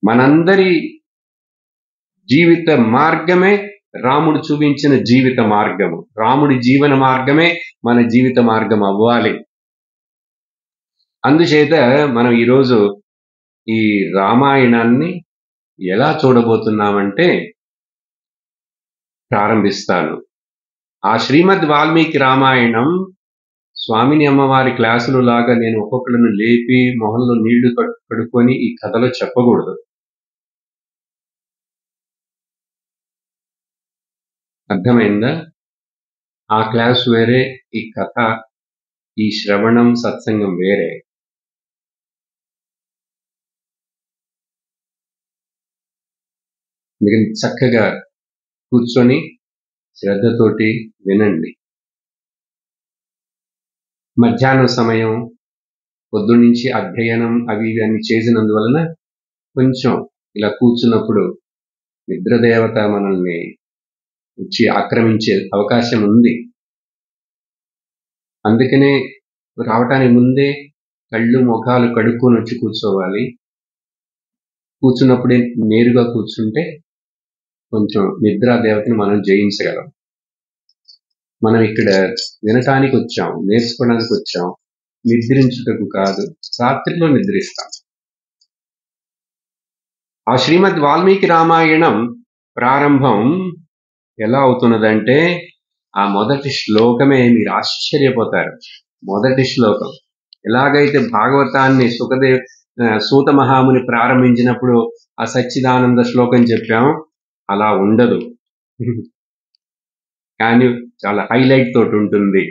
మనందరి జీవిత మార్గమే రాముడు చూపించిన జీవిత మార్గము. రాముడి జీవన మార్గమే మన జీవిత మార్గం అవ్వాలి. అందుచేత మనం ఈరోజు ఈ రామాయణాన్ని ఎలా చూడబోతున్నామంటే, ప్రారంభిస్తాను. ఆ శ్రీమద్ వాల్మీకి రామాయణం స్వామిని అమ్మవారి క్లాసులు లాగా నేను ఒక్కొక్కళ్ళను లేపి మొహంలో నీళ్లు కడుక్కొని ఈ కథలో చెప్పకూడదు. అర్థమైందా? ఆ క్లాస్ వేరే, ఈ కథ, ఈ శ్రవణం, సత్సంగం వేరే. మీరు చక్కగా కూర్చొని శ్రద్ధతోటి వినండి. మధ్యాహ్నం సమయం పొద్దున్నుంచి అధ్యయనం అవి అన్ని చేసినందువలన కొంచెం ఇలా కూర్చున్నప్పుడు నిద్రదేవత మనల్ని వచ్చి ఆక్రమించే అవకాశం ఉంది. అందుకనే రావటానికి ముందే కళ్ళు ముఖాలు కడుక్కొని వచ్చి కూర్చోవాలి. కూర్చున్నప్పుడే నేరుగా కూర్చుంటే కొంచెం నిద్రాదేవతని మనం జయించగలం. మనం ఇక్కడ వినటానికి వచ్చాం, నేర్చుకోవడానికి వచ్చాం, నిద్రించుటకు కాదు. రాత్రిలో నిద్రిస్తాం. ఆ శ్రీమద్ వాల్మీకి రామాయణం ప్రారంభం ఎలా అవుతున్నదంటే ఆ మొదటి శ్లోకమే మీరు ఆశ్చర్యపోతారు. మొదటి శ్లోకం ఎలాగైతే భాగవతాన్ని సూత మహాముని ప్రారంభించినప్పుడు ఆ సచ్చిదానంద శ్లోకం చెప్పాం, అలా ఉండదు. కానీ చాలా హైలైట్ తోటి ఉంటుంది.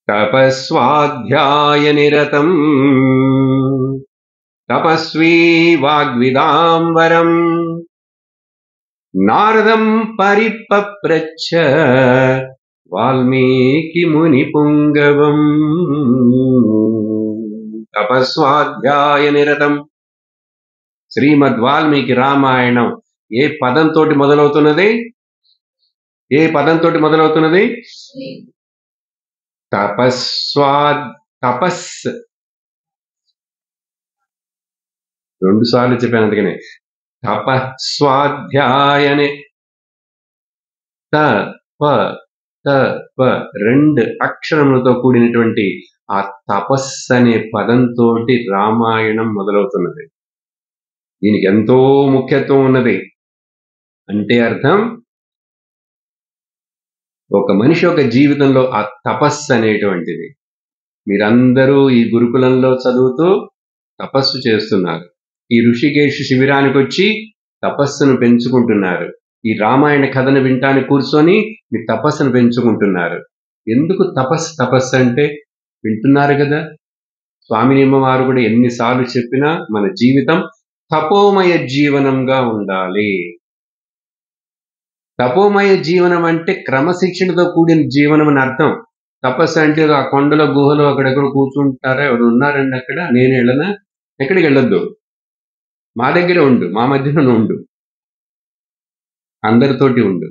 తపస్వాధ్యాయ నిరతం తపస్వీ వాగ్విదాంబరం నారదం పరిపప్రచ్ఛ వాల్మీకి ముని పుంగవం. తపస్వాధ్యాయ నిరతం శ్రీమద్ వాల్మీకి రామాయణం ఏ పదంతో మొదలవుతున్నది? తపస్. 2 సార్లు చెప్పాను. అందుకనే తపస్వాధ్యాయనే తప 2 అక్షరములతో కూడినటువంటి ఆ తపస్సు అనే పదంతో రామాయణం మొదలవుతున్నది. దీనికి ఎంతో ముఖ్యత్వం ఉన్నది. అంటే అర్థం ఒక మనిషి యొక్క జీవితంలో ఆ తపస్సు అనేటువంటిది. మీరందరూ ఈ గురుకులంలో చదువుతూ తపస్సు చేస్తున్నారు. ఈ ఋషికేశ్ శిబిరానికి వచ్చి తపస్సును పెంచుకుంటున్నారు. ఈ రామాయణ కథను వింటానికి కూర్చొని మీ తపస్సును పెంచుకుంటున్నారు. ఎందుకు తపస్సు అంటే వింటున్నారు కదా. స్వామినిమ్మ వారు కూడా ఎన్నిసార్లు చెప్పినా మన జీవితం తపోమయ జీవనంగా ఉండాలి. తపోమయ జీవనం అంటే క్రమశిక్షణతో కూడిన జీవనం అని అర్థం. తపస్సు అంటే ఆ కొండల గుహలో అక్కడెక్కడ కూర్చుంటారా? ఎవరు ఉన్నారండి అక్కడ? నేను వెళ్ళనా? ఎక్కడికి వెళ్ళొద్దు. మా దగ్గర ఉండు, మా మధ్యలో ఉండు, అందరితోటి ఉండు,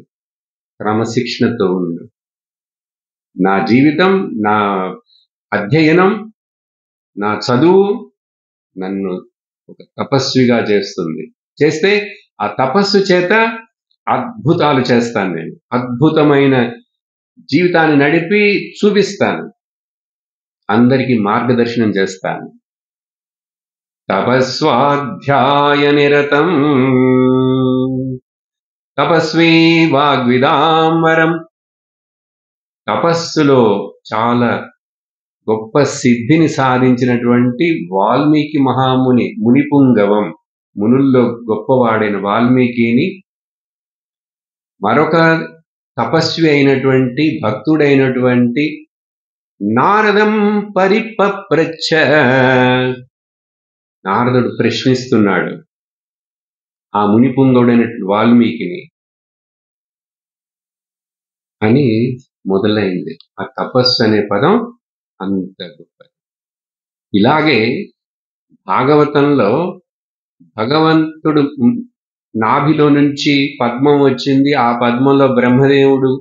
క్రమశిక్షణతో ఉండు. నా జీవితం, నా అధ్యయనం, నా చదువు నన్ను ఒక తపస్విగా చేస్తుంది. చేస్తే ఆ తపస్సు చేత అద్భుతాలు చేస్తాను. నేను అద్భుతమైన జీవితాన్ని నడిపి చూపిస్తాను, అందరికీ మార్గదర్శనం చేస్తాను. తపస్వాధ్యాయ నిరతం తపస్వీ వాగ్విదాంబరం. తపస్సులో చాలా గొప్ప సిద్ధిని సాధించినటువంటి వాల్మీకి మహాముని, మునిపుంగవం, మునుల్లో గొప్పవాడైన వాల్మీకిని మరొక తపస్వి అయినటువంటి భక్తుడైనటువంటి నారదం పరిపప్రచ్ఛ. నారదుడు ప్రశ్నిస్తున్నాడు ఆ మునిపుంగవుడైనటువంటి వాల్మీకిని అని మొదలైంది. ఆ తపస్సు అనే పదం అంత గొప్పది. ఇలాగే భాగవతంలో భగవంతుడు నాభిలో నుంచి పద్మం వచ్చింది, ఆ పద్మంలో బ్రహ్మదేవుడు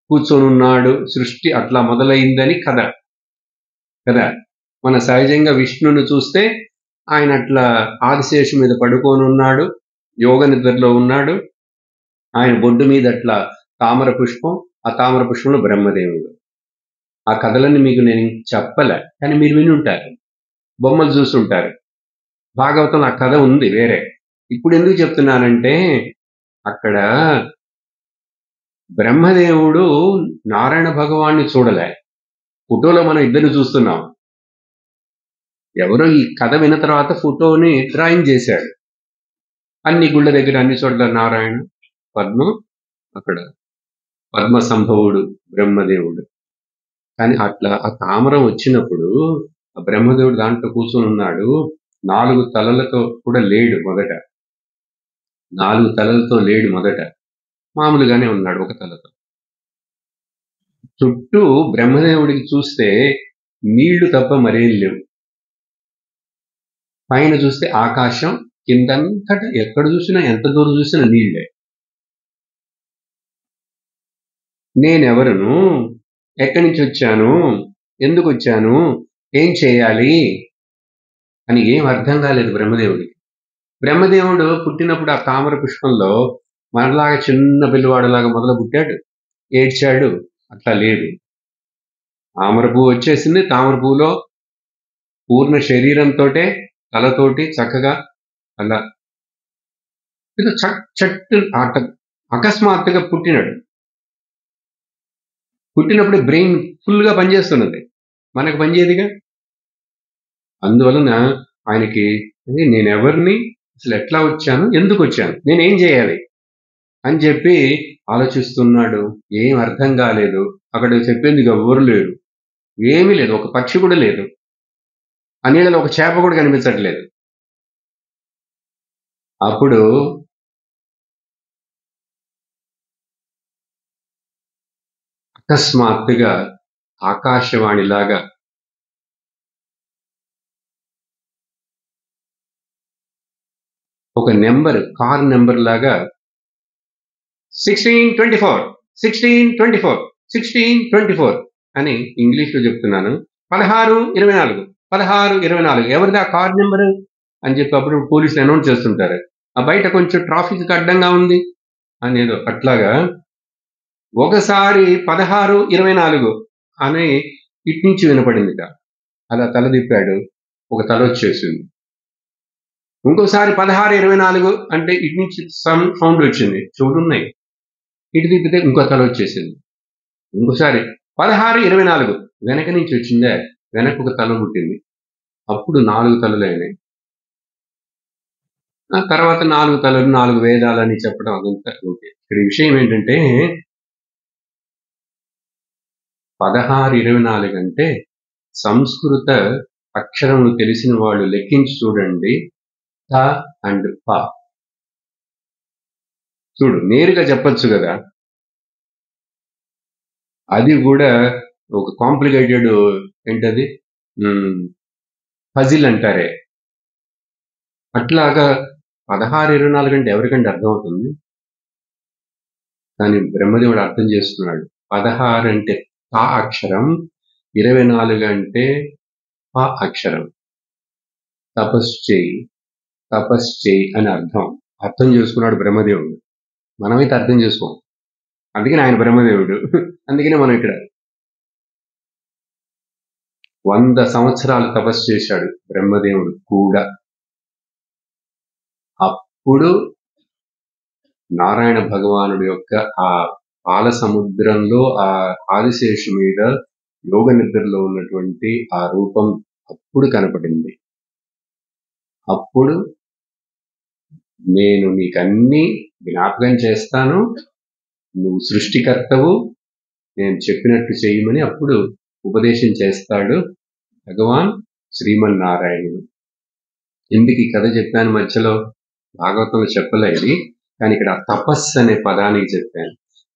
కూర్చొని ఉన్నాడు, సృష్టి అట్లా మొదలైందని కదా. మన సహజంగా విష్ణుని చూస్తే ఆయన అట్లా ఆదిశేషు మీద పడుకొని ఉన్నాడు, యోగ నిద్రలో ఉన్నాడు. ఆయన బొడ్డు మీద అట్లా తామర పుష్పం, ఆ తామర పుష్పంలో బ్రహ్మదేవుడు. ఆ కథలన్నీ మీకు నేను చెప్పలే, కానీ మీరు విని ఉంటారు, బొమ్మలు చూస్తుంటారు. భాగవతం ఆ కథ ఉంది వేరే. ఇప్పుడు ఎందుకు చెప్తున్నానంటే అక్కడ బ్రహ్మదేవుడు నారాయణ భగవాన్ని చూడలే, ఫోటోలో మనం ఇద్దరు చూస్తున్నాం. ఎవరో ఈ కథ విన్న తర్వాత ఫోటోని డ్రాయింగ్ చేశాడు. అన్ని గుళ్ళ దగ్గర అన్ని చోట్ల నారాయణ, పద్మం, అక్కడ పద్మ సంభవుడు బ్రహ్మదేవుడు. కానీ అట్లా ఆ తామరం వచ్చినప్పుడు ఆ బ్రహ్మదేవుడు దాంట్లో కూర్చొని ఉన్నాడు. 4 తలలతో కూడా లేడు మొదట. 4 తలలతో లేడు మొదట. మామూలుగానే ఉన్నాడు ఒక తలతో. చుట్టూ బ్రహ్మదేవుడికి చూస్తే నీళ్లు తప్ప మరేం లేవు. పైన చూస్తే ఆకాశం, కిందంతట ఎక్కడ చూసినా ఎంత దూరం చూసినా నీళ్లే. నేనెవరును, ఎక్కడి నుంచి వచ్చాను, ఎందుకు వచ్చాను, ఏం చేయాలి అని ఏం అర్థం కాలేదు బ్రహ్మదేవుడికి. బ్రహ్మదేవుడు పుట్టినప్పుడు ఆ తామర పుష్పంలో మనలాగా చిన్న పిల్లవాడులాగా మొదలు పుట్టాడు, ఏడ్చాడు, అట్లా లేదు. తామర పువ్వు వచ్చేసింది. తామర పువ్వులో పూర్ణ శరీరంతో తలతోటి చక్కగా అలా చట్టు అకస్మాత్తుగా పుట్టినాడు. పుట్టినప్పుడు బ్రెయిన్ ఫుల్గా పనిచేస్తున్నది, మనకు పనిచేయదుగా. అందువలన ఆయనకి నేనెవరిని, అసలు ఎట్లా వచ్చాను, ఎందుకు వచ్చాను, నేనేం చేయాలి అని చెప్పి ఆలోచిస్తున్నాడు. ఏం అర్థం కాలేదు. అక్కడ చెప్పేందుకు ఎవరు లేరు, ఏమీ లేదు, ఒక పక్షి కూడా లేదు, ఆ నీళ్ళలో ఒక చేప కూడా కనిపించట్లేదు. అప్పుడు అకస్మాత్తుగా ఆకాశవాణిలాగా ఒక నెంబర్, కార్ నెంబర్ లాగా 1624 1624 1624 అని ఇంగ్లీష్లో చెప్తున్నాను. 1624 1624 ఎవరిదా కార్ నెంబరు అని చెప్పి అప్పుడు పోలీసులు అనౌన్స్ చేస్తుంటారు. ఆ బయట కొంచెం ట్రాఫిక్ అడ్డంగా ఉంది అనేదో అట్లాగా ఒకసారి 1624 అని ఇటు నుంచి వినపడిందిట. అలా తల తిప్పాడు, ఒక తల వచ్చేసింది. ఇంకోసారి 1624 అంటే ఇటు నుంచి సౌండ్ వచ్చింది, చెవులున్నాయి. ఇటు తిప్పితే ఇంకో తల వచ్చేసింది. ఇంకోసారి 1624 వెనక నుంచి వచ్చిందే, వెనక ఒక తల పుట్టింది. అప్పుడు 4 తలలు అయినాయి. ఆ తర్వాత 4 తలలు, 4 వేదాలని చెప్పడం అదంతా ఓకే. ఇక్కడ విషయం ఏంటంటే 1624 అంటే సంస్కృత అక్షరములు తెలిసిన వాళ్ళు లెక్కించి చూడండి. త అండ్ ప చూడు, నేరుగా చెప్పచ్చు కదా. అది కూడా ఒక కాంప్లికేటెడ్ ఏంటది పజిల్ అంటారే, అట్లాగా 1624 అంటే ఎవరికంటే అర్థమవుతుంది. కానీ బ్రహ్మదేవుడు అర్థం చేసుకున్నాడు. 16 అంటే తా అక్షరం, 24 అంటే ప అక్షరం. తపస్సు చేయి అని అర్థం చేసుకున్నాడు బ్రహ్మదేవుడు. మనమైతే అర్థం చేసుకోం, అందుకని ఆయన బ్రహ్మదేవుడు. అందుకనే మనం ఇక్కడ 100 సంవత్సరాలు తపస్సు చేశాడు బ్రహ్మదేవుడు కూడా. అప్పుడు నారాయణ భగవానుడి యొక్క ఆ పాల సముద్రంలో ఆ ఆదిశేషు మీద యోగ నిద్రలో ఉన్నటువంటి ఆ రూపం అప్పుడు కనపడింది. అప్పుడు నేను నీకన్నీ జ్ఞాపకం చేస్తాను, నువ్వు సృష్టికర్తవు, నేను చెప్పినట్టు చేయమని అప్పుడు ఉపదేశం చేస్తాడు భగవాన్ శ్రీమన్నారాయణుడు. ఎందుకు ఈ కథ చెప్పాను మధ్యలో, భాగవతంలో చెప్పలేదు, కానీ ఇక్కడ తపస్సు అనే పదానికి చెప్పాను.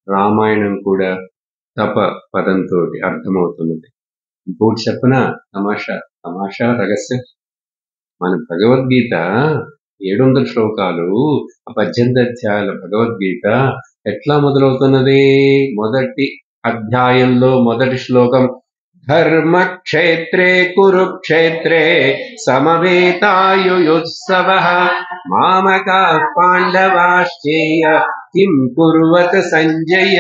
రామాయణం కూడా తప పదంతో అర్థమవుతున్నది. ఇంకోటి చెప్పనా, తమాషా రహస్యం. మన భగవద్గీత 700 శ్లోకాలు, 18 అధ్యాయాల భగవద్గీత ఎట్లా మొదలవుతున్నది? మొదటి అధ్యాయంలో మొదటి శ్లోకం, ధర్మక్షేత్రే కురుక్షేత్రే సమవేతాయుయుత్సవః మామకాః పాండవాశ్చేయ కిం కుర్వత సంజయ.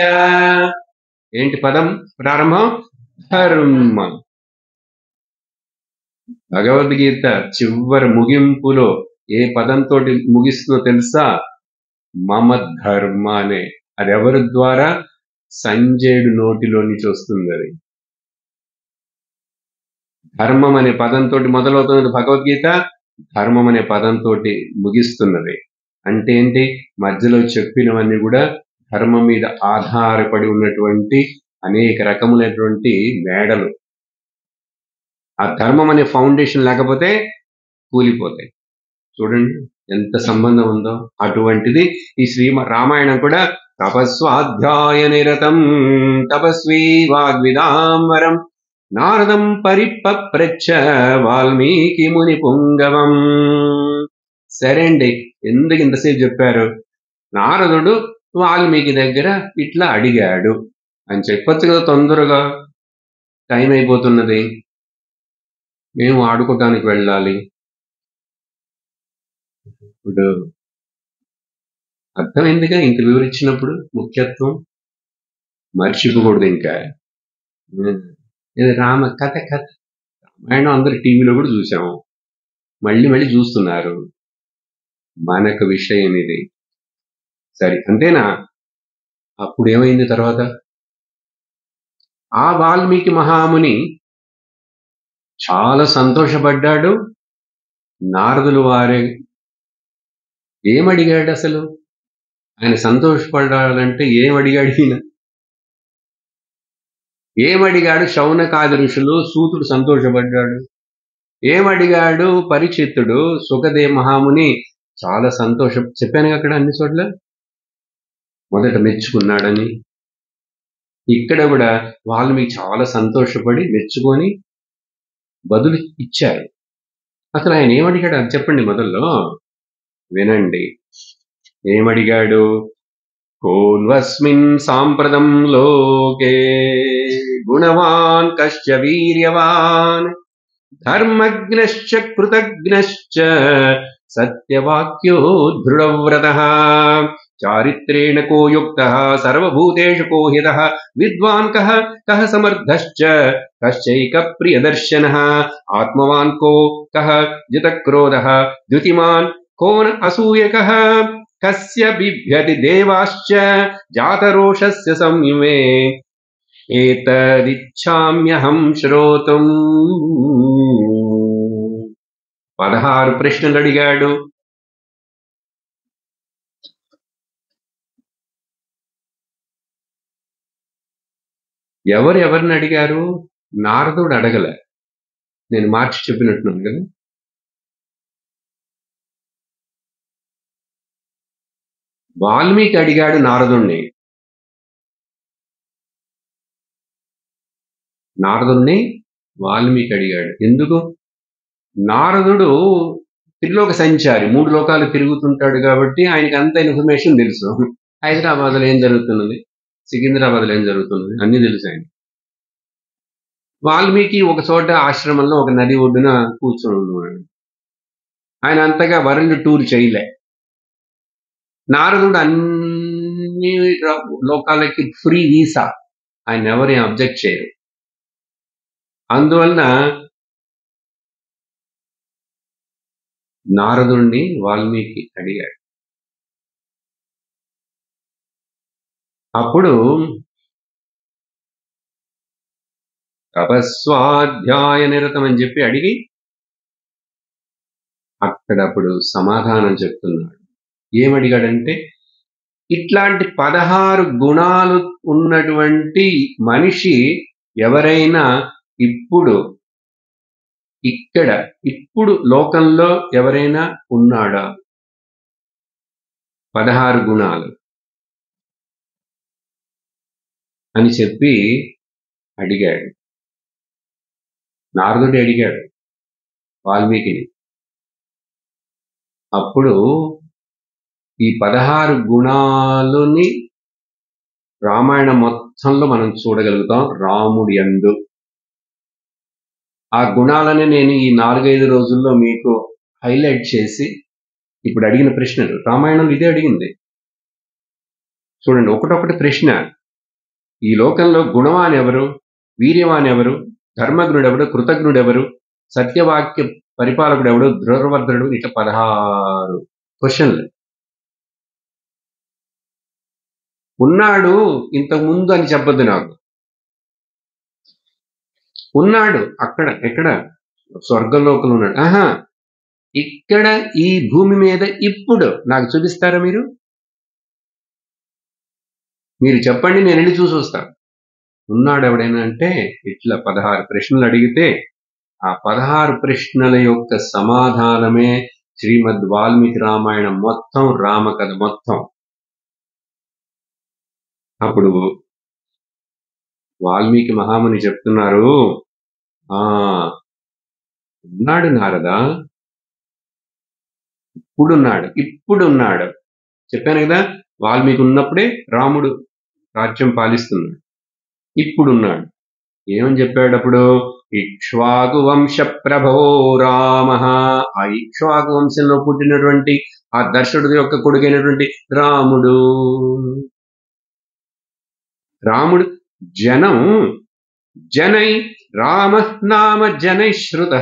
ఏంటి పదం ప్రారంభం? ధర్మ. భగవద్గీత చివరి ముగింపులో ఏ పదంతో ముగిస్తుందో తెలుసా? మమ ధర్మ అనే. అది ఎవరి ద్వారా? సంజయుడు నోటిలో నుంచి వస్తుంది. అది ధర్మం అనే పదంతో మొదలవుతున్నది భగవద్గీత, ధర్మం అనే పదంతో ముగిస్తున్నది. అంటే ఏంటి? మధ్యలో చెప్పినవన్నీ కూడా ధర్మం మీద ఆధారపడి ఉన్నటువంటి అనేక రకములైనటువంటి మేడలు. ఆ ధర్మం అనే ఫౌండేషన్ లేకపోతే కూలిపోతాయి. చూడండి ఎంత సంబంధం ఉందో. అటువంటిది ఈ రామాయణం కూడా తపస్వాధ్యాయ నిరతం తపస్వీ వాగ్విదాంబరం నారదం పరిపప్రచ్ఛ వాల్మీకి ముని పుంగవం. సరే అండి, ఎందుకు ఇంతసేపు చెప్పారు? నారదుడు వాల్మీకి దగ్గర ఇట్లా అడిగాడు అని చెప్పొచ్చు కదా, తొందరగా టైం అయిపోతున్నది, మేము ఆడుకోవటానికి వెళ్ళాలి. ఇప్పుడు అర్థమైందిగా, ఇంక వివరించినప్పుడు ముఖ్యత్వం మర్చిపోకూడదు. ఇంకా రామ కథ రామాయణం అందరు టీవీలో కూడా చూసాము, మళ్ళీ చూస్తున్నారు. మనకు విషయం ఇది. సరే, అంతేనా? అప్పుడు ఏమైంది తర్వాత? ఆ వాల్మీకి మహాముని చాలా సంతోషపడ్డాడు. నారదులు వారే ఏమడిగాడు అసలు? ఆయన సంతోషపడాలంటే ఏమడిగాడు? ఏమడిగాడు? శౌనకాది ఋషులు, సూతుడు సంతోషపడ్డాడు. ఏమడిగాడు? పరీక్షిత్తుడు, సుఖదేవ మహాముని చాలా సంతోషం. చెప్పాను అక్కడ అన్ని చోట్ల మొదట మెచ్చుకున్నాడని. ఇక్కడ కూడా వాల్మీకి చాలా సంతోషపడి మెచ్చుకొని బదులు ఇచ్చారు. అసలు ఆయన ఏమడిగాడు అది చెప్పండి మొదల్లో, వినండి. ఏమడిగాడు? కోన్వస్మిన్ సాంప్రదం లోకే గుణవాన్ కశ్చ వీర్యవాన్ ధర్మజ్ఞశ్చ కృతజ్ఞశ్చ సత్యవాక్యో దృఢవ్రతః చారిత్రేణ కో యుక్తః సర్వభూతేషు కో హితః విద్వాన్ కః సమర్థశ్చ కశ్చైక ప్రియదర్శనః ఆత్మవాన్ కః జితక్రోధః ద్యుతిమాన్ కోన అసూయకః కస్య బిభ్యతి దేవాశ్చ జాతరోషస్య సంయమే ఏతదిచ్ఛామ్యహం శ్రోతుం. 16 ప్రశ్నలు అడిగాడు. ఎవరిని అడిగారు? నారదుడు అడగలే. నేను మార్చి చెప్పినట్టున్నాను కదా. వాల్మీకి అడిగాడు నారదుణ్ణి. వాల్మీకి అడిగాడు. ఎందుకు? నారదుడు త్రిలోక సంచారి, 3 లోకాలు తిరుగుతుంటాడు కాబట్టి ఆయనకి అంత ఇన్ఫర్మేషన్ తెలుసు. హైదరాబాద్లో ఏం జరుగుతున్నది, సికింద్రాబాద్లో ఏం జరుగుతున్నది అన్నీ తెలుసు ఆయన. వాల్మీకి ఒక చోట ఆశ్రమంలో ఒక నది ఒడ్డున కూర్చొని ఉన్నాడు. ఆయన అంతగా వరల్డ్ టూర్ చేయలే. నారదుడు అన్ని లోకాలకి ఫ్రీ వీసా, ఆయన ఎవరేం అబ్జెక్ట్ చేయరు. అందువలన నారదుణ్ణి వాల్మీకి అడిగాడు. అప్పుడు తపస్వాధ్యాయ నిరతం అని చెప్పి అడిగి అప్పుడు సమాధానం చెప్తున్నాడు. ఏమడిగాడంటే, ఇట్లాంటి 16 గుణాలు ఉన్నటువంటి మనిషి ఎవరైనా ఇప్పుడు లోకంలో ఎవరైనా ఉన్నాడా? 16 గుణాలు అని చెప్పి అడిగాడు. నారదుడు అడిగాడు వాల్మీకిని. అప్పుడు ఈ 16 గుణాలని రామాయణం మొత్తంలో మనం చూడగలుగుతాం రాముడి యందు. ఆ గుణాలని నేను ఈ 4-5 రోజుల్లో మీకు హైలైట్ చేసి ఇప్పుడు అడిగిన ప్రశ్నలు రామాయణంలో ఇదే అడిగింది. చూడండి, ఒకటొకటి ప్రశ్న. ఈ లోకంలో గుణవాన్ ఎవరు, వీర్యవాన్ ఎవరు, ధర్మజ్ఞుడెవడు, కృతజ్ఞుడెవరు, సత్యవాక్య పరిపాలకుడెవడు, దృఢవర్ధనుడు, ఇట్లా 16 క్వశ్చన్లు. ఉన్నాడు ఇంతకు ముందు అని చెప్పొద్దు నాకు. ఉన్నాడు అక్కడ, ఎక్కడ? స్వర్గలోకంలో ఉన్నాడు. ఇక్కడ ఈ భూమి మీద ఇప్పుడు నాకు చూపిస్తారా? మీరు చెప్పండి, నేను వెళ్ళి చూసి వస్తాను. ఉన్నాడు ఎవడైనా అంటే ఇట్లా 16 ప్రశ్నలు అడిగితే ఆ 16 ప్రశ్నల యొక్క సమాధానమే శ్రీమద్ వాల్మీకి రామాయణం మొత్తం, రామకథ మొత్తం. అప్పుడు వాల్మీకి మహాముని చెప్తున్నారు, ఉన్నాడు నారదా, ఇప్పుడున్నాడు. చెప్పాను కదా, వాల్మీకి ఉన్నప్పుడే రాముడు రాజ్యం పాలిస్తున్నాడు. ఇప్పుడున్నాడు. ఏమని చెప్పాడు అప్పుడు? ఇక్ష్వాకు వంశ ప్రభవో రామ. ఆ ఇక్ష్వాకు వంశంలో పుట్టినటువంటి ఆ దశరథుడి యొక్క కొడుకైనటువంటి రాముడు జనై రామ నామ జనై శ్రుత.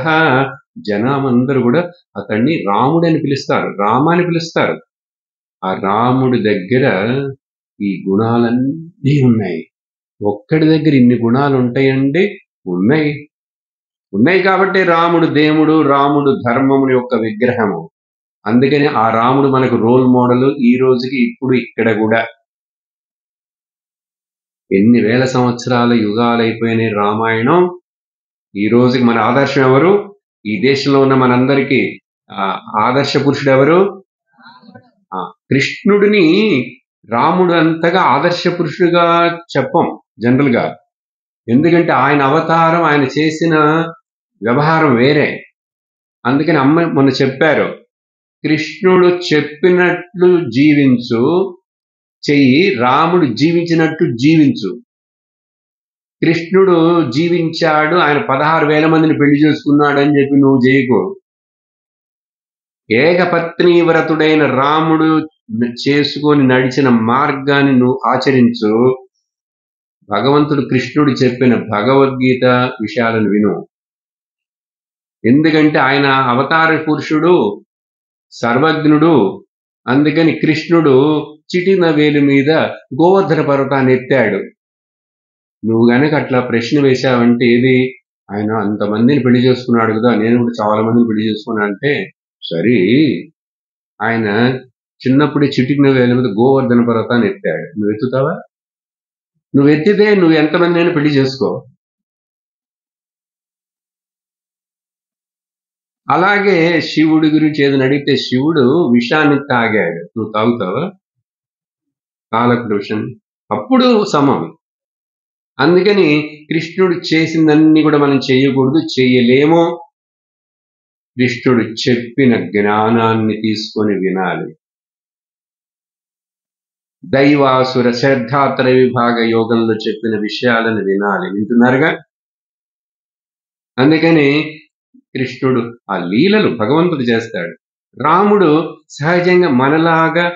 జనమందరూ కూడా అతన్ని రాముడని పిలుస్తారు, రామాని పిలుస్తారు. ఆ రాముడి దగ్గర ఈ గుణాలన్నీ ఉన్నాయి. ఒక్కడి దగ్గర ఇన్ని గుణాలు ఉంటాయండి? ఉన్నాయి కాబట్టి రాముడు దేవుడు, రాముడు ధర్మముని యొక్క విగ్రహము. అందుకని ఆ రాముడు మనకు రోల్ మోడల్ ఈ రోజుకి. ఇప్పుడు ఇక్కడ కూడా ఎన్ని వేల సంవత్సరాల యుగాలు అయిపోయినాయి రామాయణం. ఈ రోజుకి మన ఆదర్శం ఎవరు? ఈ దేశంలో ఉన్న మనందరికీ ఆదర్శ పురుషుడు ఎవరు? కృష్ణుడిని రాముడు అంతగా ఆదర్శ పురుషుడుగా చెప్పం జనరల్ గా. ఎందుకంటే ఆయన అవతారం, ఆయన చేసిన వ్యవహారం వేరే. అందుకని అమ్మ మొన్న చెప్పారు, కృష్ణుడు చెప్పినట్లు జీవించు చెయ్యి, రాముడు జీవించినట్టు జీవించు. కృష్ణుడు జీవించాడు, ఆయన 16,000 మందిని పెళ్లి చేసుకున్నాడు అని చెప్పి నువ్వు చేయకు. ఏకపత్ని వ్రతుడైన రాముడు చేసుకొని నడిచిన మార్గాన్ని నువ్వు ఆచరించు. భగవంతుడు కృష్ణుడు చెప్పిన భగవద్గీత విషయాలను విను. ఎందుకంటే ఆయన అవతార పురుషుడు, సర్వజ్ఞుడు. అందుకని కృష్ణుడు చిటిన వేలు మీద గోవర్ధన పర్వతాన్ని ఎత్తాడు. నువ్వు గనక అట్లా ప్రశ్న వేశావంటే, ఏది ఆయన అంతమందిని పెళ్లి చేసుకున్నాడు కదా, నేను కూడా చాలా మందిని పెళ్లి చేసుకున్నా అంటే, సరే ఆయన చిన్నప్పుడే చిటికిన వేల మీద గోవర్ధన పర్వతాన్ని ఎత్తాడు. నువ్వు ఎత్తుతావా? నువ్వు ఎత్తితే నువ్వు ఎంతమంది అయినా పెళ్లి చేసుకో. అలాగే శివుడి గురించి ఏదైనా అడిగితే, శివుడు విషాన్ని తాగాడు, నువ్వు తాగుతావా? కాలకృష్ణ అప్పుడు సమం. అందుకని కృష్ణుడు చేసిందన్నీ కూడా మనం చేయకూడదు, చేయలేమో. కృష్ణుడు చెప్పిన జ్ఞానాన్ని తీసుకొని వినాలి. దైవాసుర శ్రద్ధాత్ర విభాగ యోగంలో చెప్పిన విషయాలను వినాలి. వింటున్నారుగా? అందుకని కృష్ణుడు ఆ లీలలు భగవంతుడు చేస్తాడు. రాముడు సహజంగా మనలాగా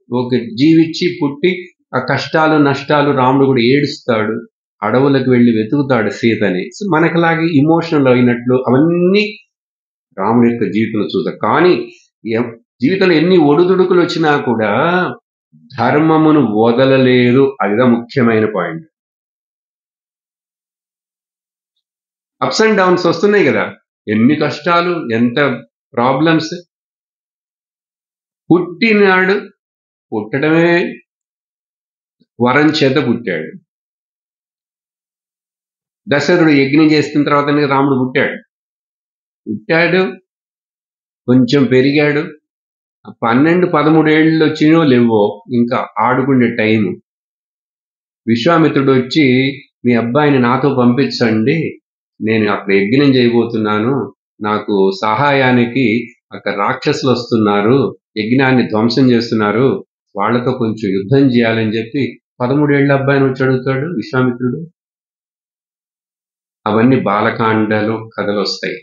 ఒక జీవించి పుట్టి ఆ కష్టాలు నష్టాలు రాముడు కూడా ఏడుస్తాడు, అడవులకు వెళ్ళి వెతుకుతాడు సీతని. మనకులాగే ఇమోషనల్ అయినట్లు అవన్నీ రాముడి యొక్క జీవితంలో చూద్దాం. కానీ జీవితంలో ఎన్ని ఒడుదుడుకులు వచ్చినా కూడా ధర్మమును వదలలేదు. అదిగా ముఖ్యమైన పాయింట్. అప్స్ అండ్ డౌన్స్ వస్తున్నాయి కదా, ఎన్ని కష్టాలు, ఎంత ప్రాబ్లమ్స్. పుట్టడమే వరం చేత పుట్టాడు. దశరథుడు యజ్ఞం చేస్తున్న తర్వాత రాముడు పుట్టాడు, కొంచెం పెరిగాడు. 12-13 ఏళ్ళు వచ్చినో లేవో ఇంకా ఆడుకునే టైము. విశ్వామిత్రుడు వచ్చి, మీ అబ్బాయిని నాతో పంపించండి, నేను అక్కడ యజ్ఞం చేయబోతున్నాను, నాకు సహాయానికి అక్కడ రాక్షసులు వస్తున్నారు, యజ్ఞాన్ని ధ్వంసం చేస్తున్నారు, వాళ్లతో కొంచెం యుద్ధం చేయాలని చెప్పి 13 ఏళ్ల అబ్బాయిని వచ్చి అడుగుతాడు విశ్వామిత్రుడు. అవన్నీ బాలకాండలో కథలు వస్తాయి.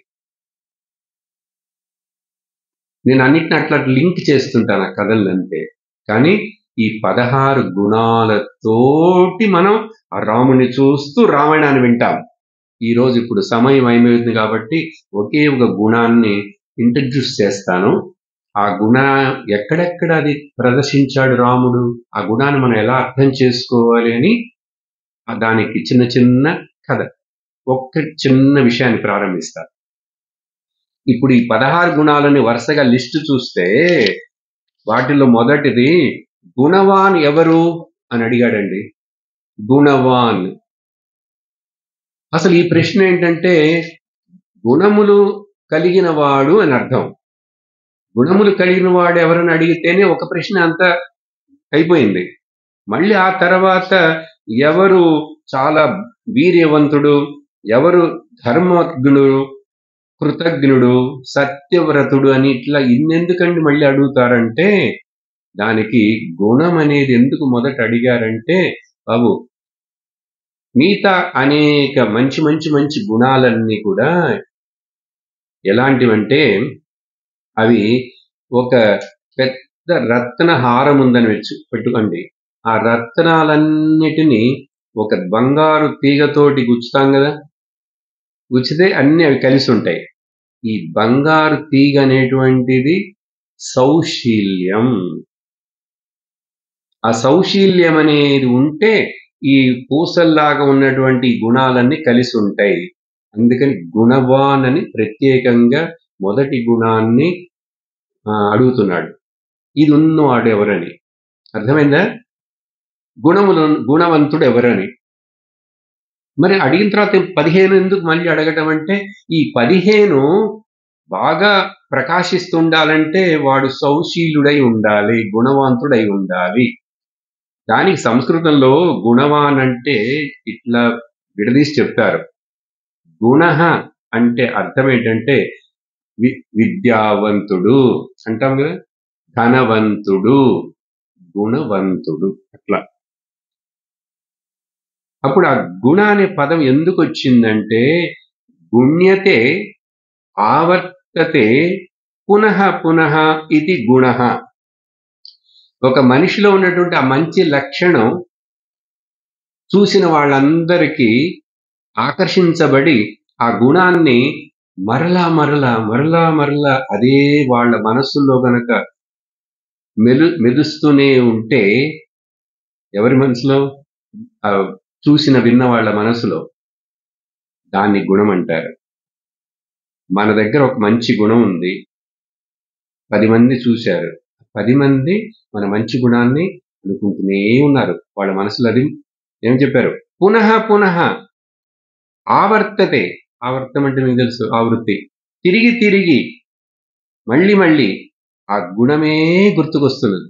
నేను అన్నిటిని అట్లా లింక్ చేస్తుంటాను ఆ కథలంటే. కానీ ఈ 16 గుణాలతోటి మనం ఆ రాముని చూస్తూ రామాయణాన్ని వింటాం. ఈ రోజు ఇప్పుడు సమయం అయిపోయింది కాబట్టి ఒకే ఒక గుణాన్ని ఇంట్రడ్యూస్ చేస్తాను. ఆ గుణ ఎక్కడెక్కడ అది ప్రదర్శించాడు రాముడు, ఆ గుణాన్ని మనం ఎలా అర్థం చేసుకోవాలి అని దానికి చిన్న చిన్న కథ, ఒక్క చిన్న విషయాన్ని ప్రారంభిస్తారు. ఇప్పుడు ఈ 16 గుణాలని వరుసగా లిస్టు చూస్తే వాటిలో మొదటిది గుణవాన్ ఎవరు అని అడిగాడండి. గుణవాన్. అసలు ఈ ప్రశ్న ఏంటంటే గుణములు కలిగిన వాడు అని అర్థం. గుణములు కలిగిన వాడు ఎవరని అడిగితేనే ఒక ప్రశ్న అంతా అయిపోయింది. మళ్ళీ ఆ తర్వాత ఎవరు చాలా వీర్యవంతుడు, ఎవరు ధర్మజ్ఞుడు, కృతజ్ఞుడు, సత్యవ్రతుడు అని ఇట్లా ఇన్నెందుకండి మళ్ళీ అడుగుతారంటే, దానికి గుణం అనేది ఎందుకు మొదట అడిగారంటే, బాబు మిగతా అనేక మంచి మంచి మంచి గుణాలన్నీ కూడా ఎలాంటివంటే, అవి ఒక పెద్ద రత్న హారం ఉందని పెట్టుకోండి. ఆ రత్నాలన్నిటినీ ఒక బంగారు తీగతోటి గుచ్చుతాం కదా, గుచ్చితే అన్ని అవి కలిసి ఉంటాయి. ఈ బంగారు తీగ అనేటువంటిది సౌశీల్యం. ఆ సౌశీల్యం అనేది ఉంటే ఈ పూసల్లాగా ఉన్నటువంటి గుణాలన్నీ కలిసి ఉంటాయి. అందుకని గుణవాన్ అని ప్రత్యేకంగా మొదటి గుణాన్ని అడుగుతున్నాడు. ఇది ఉన్నవాడు ఎవరని. అర్థమైందా? గుణవంతుడు ఎవరని. మరి అడిగిన తర్వాత 15 ఎందుకు మళ్ళీ అడగటం అంటే, ఈ 15 బాగా ప్రకాశిస్తుండాలంటే వాడు సౌశీలుడై ఉండాలి, గుణవంతుడై ఉండాలి. దానికి సంస్కృతంలో గుణవాన్ అంటే ఇట్లా విడదీసి చెప్తారు. గుణ అంటే అర్థం ఏంటంటే విద్యావంతుడు అంటాం కదా, ధనవంతుడు, గుణవంతుడు అట్లా. అప్పుడు ఆ గుణ అనే పదం ఎందుకు వచ్చిందంటే, గుణ్యతే ఆవర్తతే పునః పునః ఇది గుణ. ఒక మనిషిలో ఉన్నటువంటి ఆ మంచి లక్షణం చూసిన వాళ్ళందరికీ ఆకర్షించబడి ఆ గుణాన్ని మరలా మరలా మరలా మరలా అదే వాళ్ళ మనస్సులో గనక మెదుస్తూనే ఉంటే, ఎవరి మనసులో? చూసిన విన్న వాళ్ళ మనసులో, దాన్ని గుణం అంటారు. మన దగ్గర ఒక మంచి గుణం ఉంది, 10 మంది చూశారు, 10 మంది మన మంచి గుణాన్ని అనుకుంటూనే ఉన్నారు. వాళ్ళ మనసులో అది ఏం చెప్పారు? పునః పునః ఆవర్తతే. ఆవర్తం అంటే మీకు తెలుసు, ఆవృత్తి. తిరిగి తిరిగి మళ్ళీ మళ్ళీ ఆ గుణమే గుర్తుకొస్తున్నది.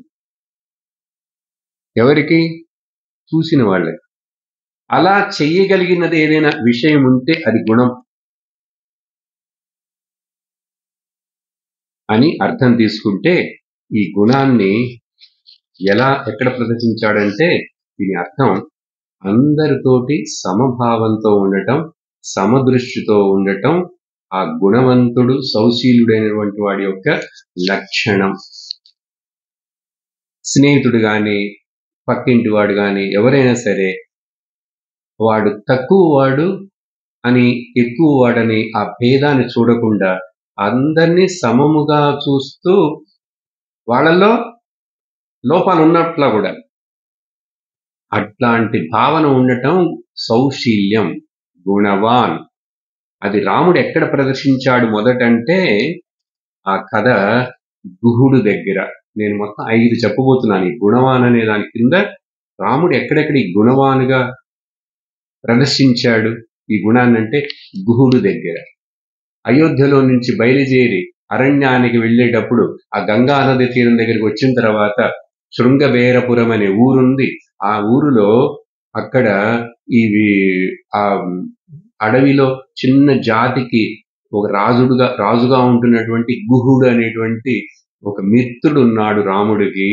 ఎవరికి? చూసిన వాళ్ళకి. అలా చెయ్యగలిగినది ఏదైనా విషయం ఉంటే అది గుణం అని అర్థం తీసుకుంటే, ఈ గుణాన్ని ఎక్కడ ప్రదర్శించాడంటే, దీని అర్థం అందరితోటి సమభావంతో ఉండటం, సమదృష్టితో ఉండటం ఆ గుణవంతుడు సౌశీలుడైనటువంటి వాడి యొక్క లక్షణం. స్నేహితుడు గాని, పక్కింటి వాడు గాని, ఎవరైనా సరే వాడు తక్కువ వాడు అని ఎక్కువ వాడని ఆ భేదాన్ని చూడకుండా అందరినీ సమముగా చూస్తూ వాళ్ళలో లోపాలు ఉన్నట్లా కూడా అట్లాంటి భావన ఉండటం సౌశీల్యం, గుణవాన్. అది రాముడు ఎక్కడ ప్రదర్శించాడు మొదటంటే, ఆ కథ గుహుడు దగ్గర. నేను మొత్తం 5 చెప్పబోతున్నాను. ఈ గుణవాన్ అనే దాని కింద రాముడు ఎక్కడెక్కడ ఈ గుణవానుగా ప్రదర్శించాడు ఈ గుణాన్ని అంటే, గుహుడు దగ్గర. అయోధ్యలో నుంచి బయలుదేరి అరణ్యానికి వెళ్ళేటప్పుడు ఆ గంగా నది తీరం దగ్గరికి వచ్చిన తర్వాత శృంగబేరపురం అనే ఊరుంది. ఆ ఊరిలో అక్కడ ఆ అడవిలో చిన్న జాతికి ఒక రాజుగా ఉంటున్నటువంటి గుహుడు అనేటువంటి ఒక మిత్రుడు ఉన్నాడు రాముడికి.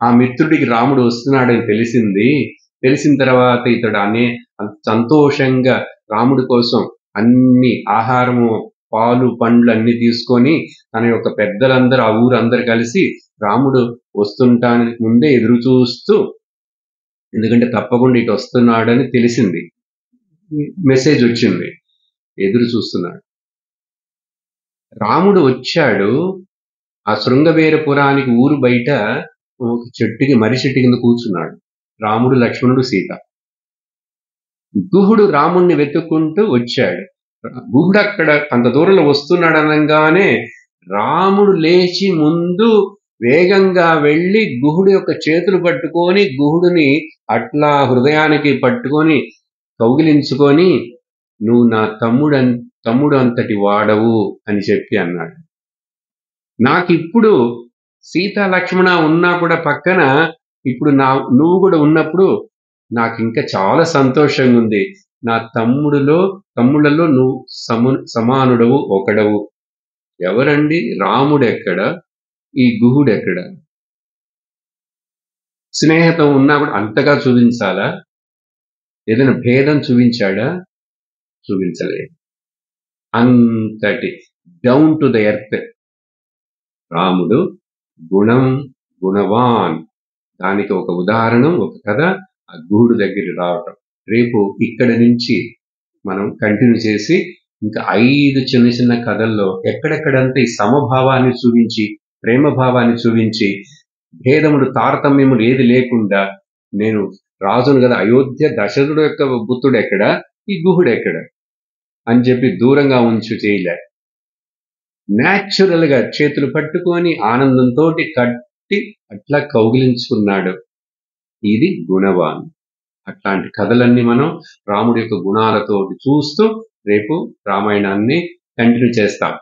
ఆ మిత్రుడికి రాముడు వస్తున్నాడని తెలిసిన తర్వాత ఇతడు సంతోషంగా రాముడి కోసం అన్ని ఆహారము, పాలు, పండ్లు అన్ని తీసుకొని తన యొక్క పెద్దలందరూ, ఆ ఊరందరూ కలిసి రాముడు వస్తుంటానికి ముందే ఎదురు చూస్తూ, ఎందుకంటే తప్పకుండా ఇటు వస్తున్నాడని తెలిసింది, మెసేజ్ వచ్చింది, ఎదురు చూస్తున్నాడు. రాముడు వచ్చాడు. ఆ శృంగబేరపురానికి ఊరు బయట ఒక మర్రి చెట్టు కింద కూర్చున్నాడు రాముడు, లక్ష్మణుడు, సీత. గుహుడు రాముణ్ణి వెతుక్కుంటూ వచ్చాడు. గుహుడు అక్కడ అంత దూరంలో వస్తున్నాడు అనగానే రాముడు లేచి ముందు వేగంగా వెళ్ళి గుహుడు యొక్క చేతులు పట్టుకొని గుహుడిని అట్లా హృదయానికి పట్టుకొని కౌగిలించుకొని, నువ్వు నా తమ్ముడు అంతటి వాడవు అని చెప్పి అన్నాడు. నాకిప్పుడు సీత లక్ష్మణ ఉన్నా కూడా పక్కన ఇప్పుడు నువ్వు కూడా ఉన్నప్పుడు నాకు ఇంకా చాలా సంతోషంగా ఉంది. నా తమ్ముళ్ళలో నువ్వు సమానుడవు, ఒకడవు. ఎవరండి? రాముడెక్కడ, ఈ గుహుడెక్కడ? స్నేహితం ఉన్నా కూడా అంతగా చూపించాలా? ఏదైనా భేదం చూపించాడా? చూపించలేదు. అంతటి డౌన్ టు ద ఎర్త్ రాముడు. గుణవాన్. దానికి ఒక ఉదాహరణ, ఒక కథ ఆ గుహుడు దగ్గర రావటం. రేపు ఇక్కడ నుంచి మనం కంటిన్యూ చేసి ఇంకా 5 చిన్న చిన్న కథల్లో ఎక్కడెక్కడంతా ఈ సమభావాన్ని చూపించి, ప్రేమ భావాన్ని చూపించి, భేదముడు తారతమ్యములు ఏది లేకుండా, నేను రాజును కదా, అయోధ్య దశరథుడు యొక్క పుత్రుడు ఎక్కడ, ఈ గుహుడు ఎక్కడ అని చెప్పి దూరంగా చేయలే. న్యాచురల్ గా చేతులు పట్టుకొని ఆనందంతో కట్టి అట్లా కౌగిలించుకున్నాడు. ఇది గుణవాన్. అట్లాంటి కథలన్నీ మనం రాముడి యొక్క గుణాలతో చూస్తూ రేపు రామాయణాన్ని కంటిన్యూ చేస్తాం.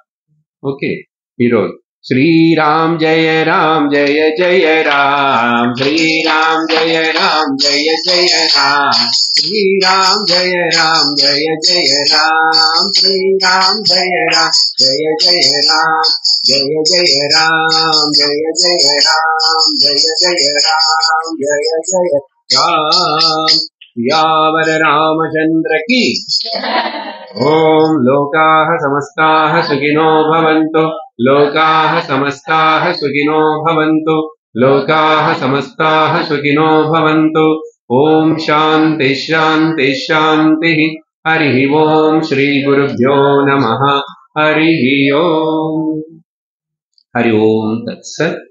ఓకే, ఈరోజు శ్రీరామ్ జయ రామ్ జయ జయ రామ్, శ్రీరామ్ జయ రామ్ జయ జయ రామ్, శ్రీరామ్ జయ రామ్ జయ జయ రామ్, శ్రీరామ్ జయ రామ్ జయ జయ రామ్, జయ జయ రామ్ జయ జయ రామ్, జయ జయ రామ్ జయ జయ రామ్. యావర రామచంద్ర की ఓం. లోకాః సమస్తాః సుఖినో భవంతు, లోకాః సమస్తాః సుఖినో భవంతు, లోకాః సమస్తాః సుఖినో భవంతు. ఓం శాంతి శాంతి శాంతి. హరి ఓం. శ్రీ గురుభ్యో నమః. హరి ఓం. హరి ఓం తత్సత్.